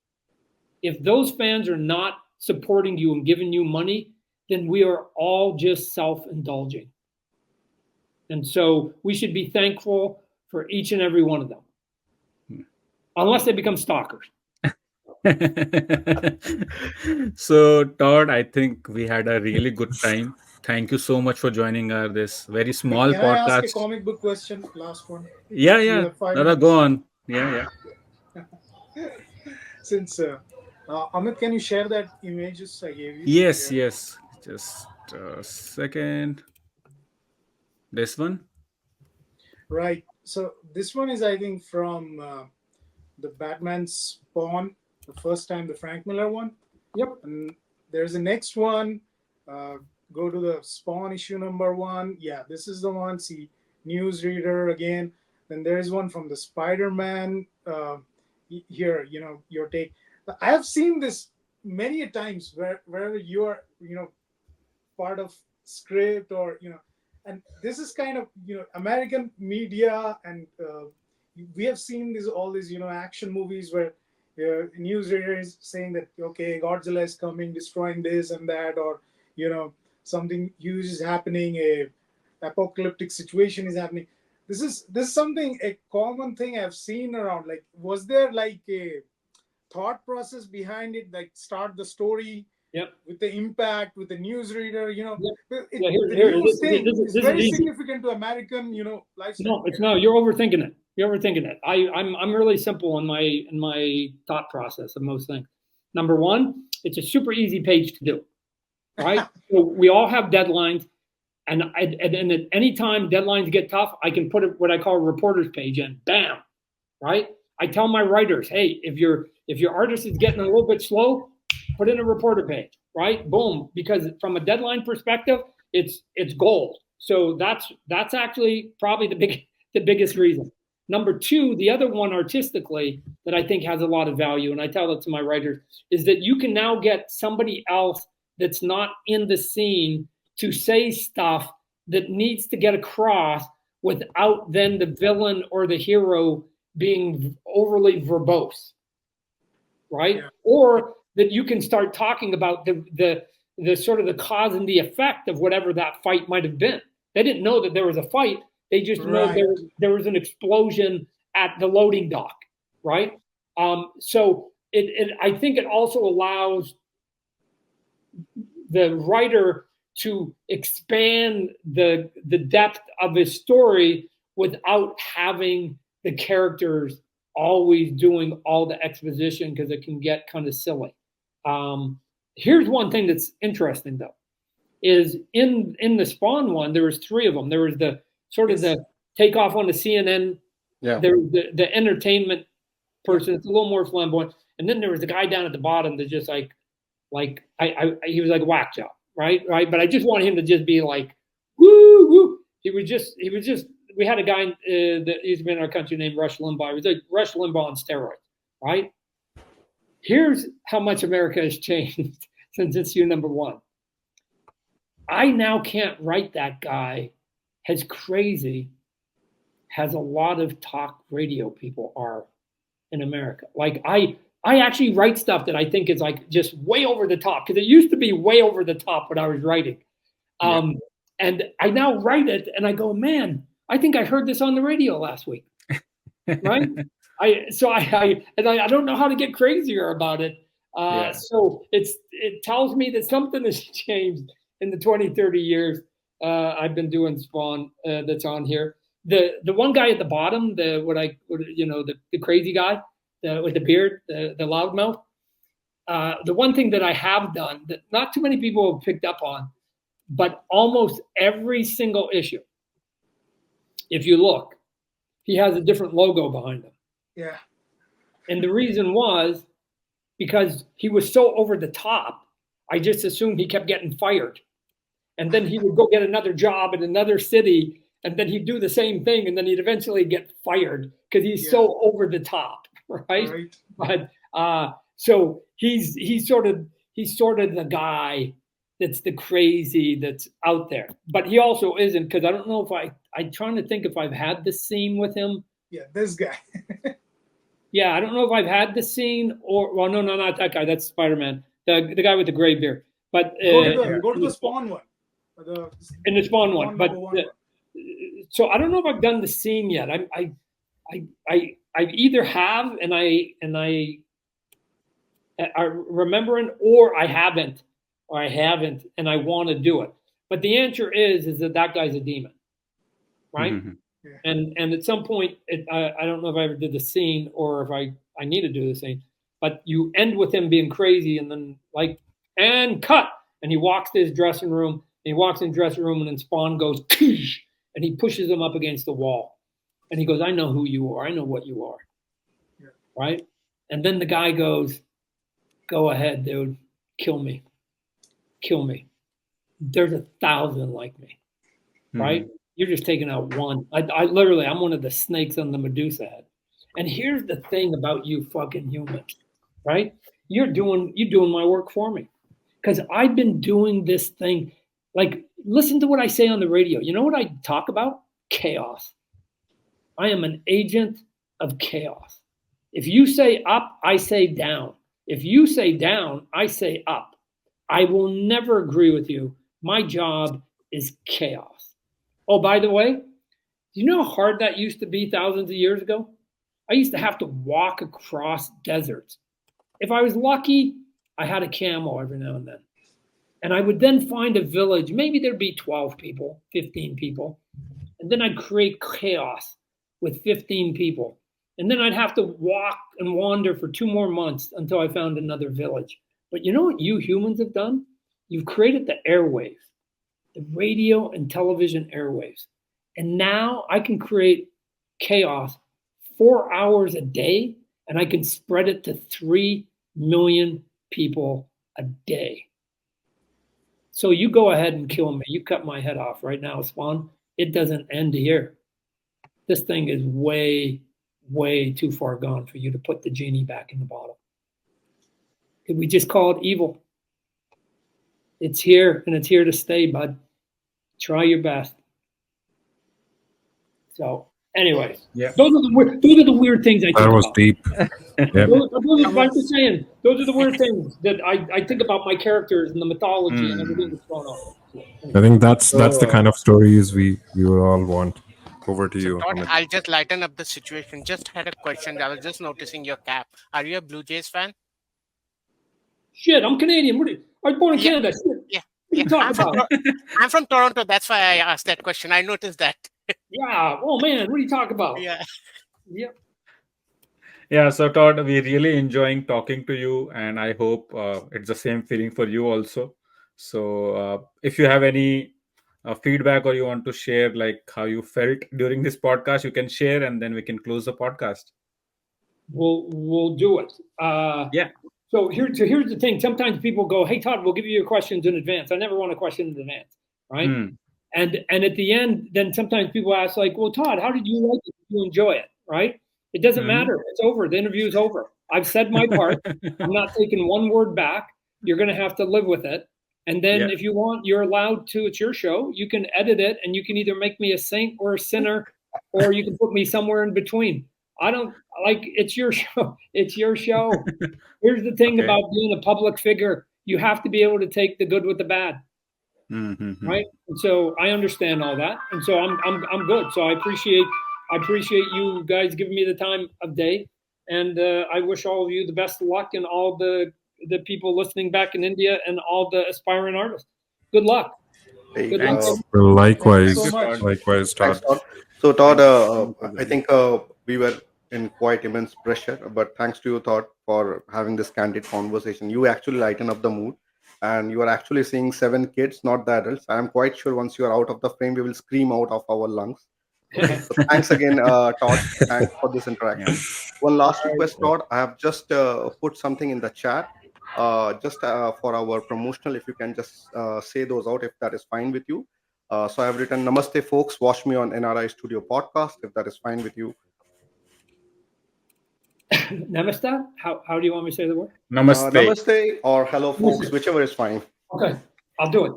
If those fans are not supporting you and giving you money, then we are all just self-indulging. And so we should be thankful for each and every one of them, unless they become stalkers. So, Todd, I think we had a really good time. Thank you so much for joining this very small Can podcast. I ask a comic book question? Last one. Yeah. have 5 Dada, minutes. go on. Yeah. Since Amit, can you share that images I gave you? Yes. Just a second. This one? Right. So this one is, I think, from the Batman Spawn, the first time, the Frank Miller one. Yep. And there's the next one. Go to the Spawn issue number 1. Yeah, this is the one. See, newsreader again. Then there is one from the Spider-Man. Here, your take. I have seen this many a times wherever you are, part of script or and this is kind of American media, and we have seen all these action movies where newsreader is saying that okay, Godzilla is coming, destroying this and that, or something huge is happening, a apocalyptic situation is happening. This is something, a common thing I've seen around. Like, was there like a thought process behind it, like start the story Yep. with the impact, with the newsreader, Yep. the Here, news this thing is is very easy. significant to American, lifestyle. No, it's no. You're overthinking it. You're overthinking it. I'm really simple in my thought process of most things. Number one, it's a super easy page to do, right? So we all have deadlines, and at any time deadlines get tough, I can put what I call a reporter's page in. Bam, right? I tell my writers, hey, if your artist is getting a little bit slow, put in a reporter page, right? Boom, because from a deadline perspective, it's gold. So that's actually probably the biggest reason. Number two, the other one artistically that I think has a lot of value, and I tell it to my writers, is that you can now get somebody else that's not in the scene to say stuff that needs to get across without then the villain or the hero being overly verbose, right? Yeah. Or that you can start talking about the sort of the cause and the effect of whatever that fight might have been. They didn't know that there was a fight. They just know there was an explosion at the loading dock, right? So I think it also allows the writer to expand the depth of his story without having the characters always doing all the exposition, because it can get kind of silly. Here's one thing that's interesting though, is in the Spawn one, there was three of them. There was the sort of the takeoff on the CNN. Yeah. There was the entertainment person. It's a little more flamboyant. And then there was the guy down at the bottom that just he was like whack job, right? But I just want him to just be like, woo, woo. He was just, we had a guy that used to be in our country named Rush Limbaugh. He was like Rush Limbaugh on steroids, right? Here's how much America has changed since issue number one. I now can't write that guy as crazy as a lot of talk radio people are in America. Like I actually write stuff that I think is like just way over the top, because it used to be way over the top when I was writing. And I now write it and I go, man, I think I heard this on the radio last week, right? I don't know how to get crazier about it. So it tells me that something has changed in the 20, 30 years I've been doing Spawn that's on here. The one guy at the bottom, the crazy guy with the beard, the loudmouth. The one thing that I have done that not too many people have picked up on, but almost every single issue, if you look, he has a different logo behind him. Yeah. And the reason was because he was so over the top, I just assumed he kept getting fired. And then he would go get another job in another city, and then he'd do the same thing, and then he'd eventually get fired because he's so over the top, right? But so he's sort of the guy that's the crazy that's out there. But he also isn't, because I don't know if I'm trying to think if I've had the scene with him. Yeah, this guy. Yeah, I don't know if I've had the scene no, not that guy. That's Spider-Man, the guy with the gray beard. But go to the Spawn one. In the Spawn one, but so I don't know if I've done the scene yet. I either have and I remembering, or I haven't, and I want to do it. But the answer is that guy's a demon, right? Mm-hmm. Yeah. And at some point, I don't know if I ever did the scene or if I need to do the scene, but you end with him being crazy and then and cut, and he walks to his dressing room. And he walks in the dressing room, and then Spawn goes, and he pushes him up against the wall. And he goes, I know who you are. I know what you are. Yeah. Right? And then the guy goes, go ahead, dude. Kill me. Kill me. There's 1,000 like me. Mm-hmm. Right? You're just taking out one. I literally, I'm one of the snakes on the Medusa head. And here's the thing about you fucking humans, right? You're doing my work for me. Because I've been doing this thing. Like, listen to what I say on the radio. You know what I talk about? Chaos. I am an agent of chaos. If you say up, I say down. If you say down, I say up. I will never agree with you. My job is chaos. Oh, by the way, do you know how hard that used to be thousands of years ago? I used to have to walk across deserts. If I was lucky, I had a camel every now and then. And I would then find a village. Maybe there'd be 12 people, 15 people. And then I'd create chaos with 15 people. And then I'd have to walk and wander for 2 more months until I found another village. But you know what you humans have done? You've created the airwaves, the radio and television airwaves. And now I can create chaos 4 hours a day, and I can spread it to 3 million people a day. So you go ahead and kill me. You cut my head off right now, Spawn. It doesn't end here. This thing is way, way too far gone for you to put the genie back in the bottle. We just call it evil. It's here, and it's here to stay, bud. Try your best. So, anyways, Yeah. those are the weird things I think That was about. deep. Yeah. I'm just saying, those are the weird things that I think about my characters and the mythology and everything that's going on. I think that's the kind of stories we would all want. Over to you, Todd, Amit. I'll just lighten up the situation. Just had a question. I was just noticing your cap. Are you a Blue Jays fan? Shit, I'm Canadian. I was born in Yeah. Canada. Shit. Yeah. What are you talking about? I'm from Toronto. That's why I asked that question. I noticed that. Yeah. Oh man, what are you talking about? Yeah. Yeah. Yeah, so Todd, we're really enjoying talking to you, and I hope it's the same feeling for you also. So, if you have any feedback or you want to share, like how you felt during this podcast, you can share, and then we can close the podcast. We'll do it. Yeah. So here's the thing. Sometimes people go, "Hey Todd, we'll give you your questions in advance." I never want a question in advance, right? Hmm. And at the end, then sometimes people ask, like, "Well, Todd, how did you like it? Did you enjoy it?" Right? It doesn't matter. It's over. The interview is over. I've said my part. I'm not taking one word back. You're going to have to live with it. And then Yeah. if you want, you're allowed to. It's your show. You can edit it, and you can either make me a saint or a sinner, or you can put me somewhere in between. I don't like. It's your show. It's your show. Here's the thing Okay. about being a public figure. You have to be able to take the good with the bad, Mm-hmm. right? And so I understand all that, and so I'm good. So I appreciate you guys giving me the time of day, and I wish all of you the best of luck, and all the people listening back in India, and all the aspiring artists. Good luck. Hey, Good luck. Likewise, Thank you so much. likewise, Todd. thanks, Todd. So, Todd, I think we were in quite immense pressure, but thanks to you, Todd, for having this candid conversation. You actually lighten up the mood, and you are actually seeing 7 kids, not the adults. I'm quite sure once you are out of the frame, we will scream out of our lungs. Okay, so thanks again, Todd. Thanks for this interaction. One last request, Todd. I have just put something in the chat, just for our promotional. If you can just say those out, if that is fine with you. So I have written, "Namaste, folks. Watch me on NRI Studio Podcast." If that is fine with you. Namaste. How do you want me to say the word? Namaste. Namaste or hello, folks, whichever is fine. Okay, I'll do it.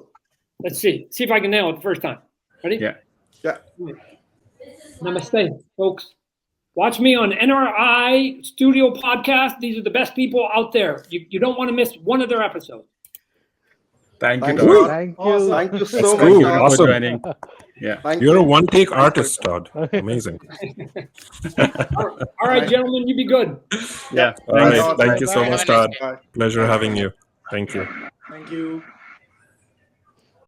Let's see if I can nail it the first time. Ready? Yeah. Yeah. Namaste, folks. Watch me on NRI Studio Podcast. These are the best people out there. You don't want to miss one of their episodes. Thank you, Thanks, Todd. Todd. Thank you. Awesome. Thank you so That's much, cool. Todd. Awesome. For joining. Yeah. Thank You're a you. one-take artist, Todd. Amazing. All right, gentlemen, you be good. Yeah. All right. Todd. Thank you so Bye. much, Have a nice Todd. day. Bye. Pleasure having you. Thank you. Thank you.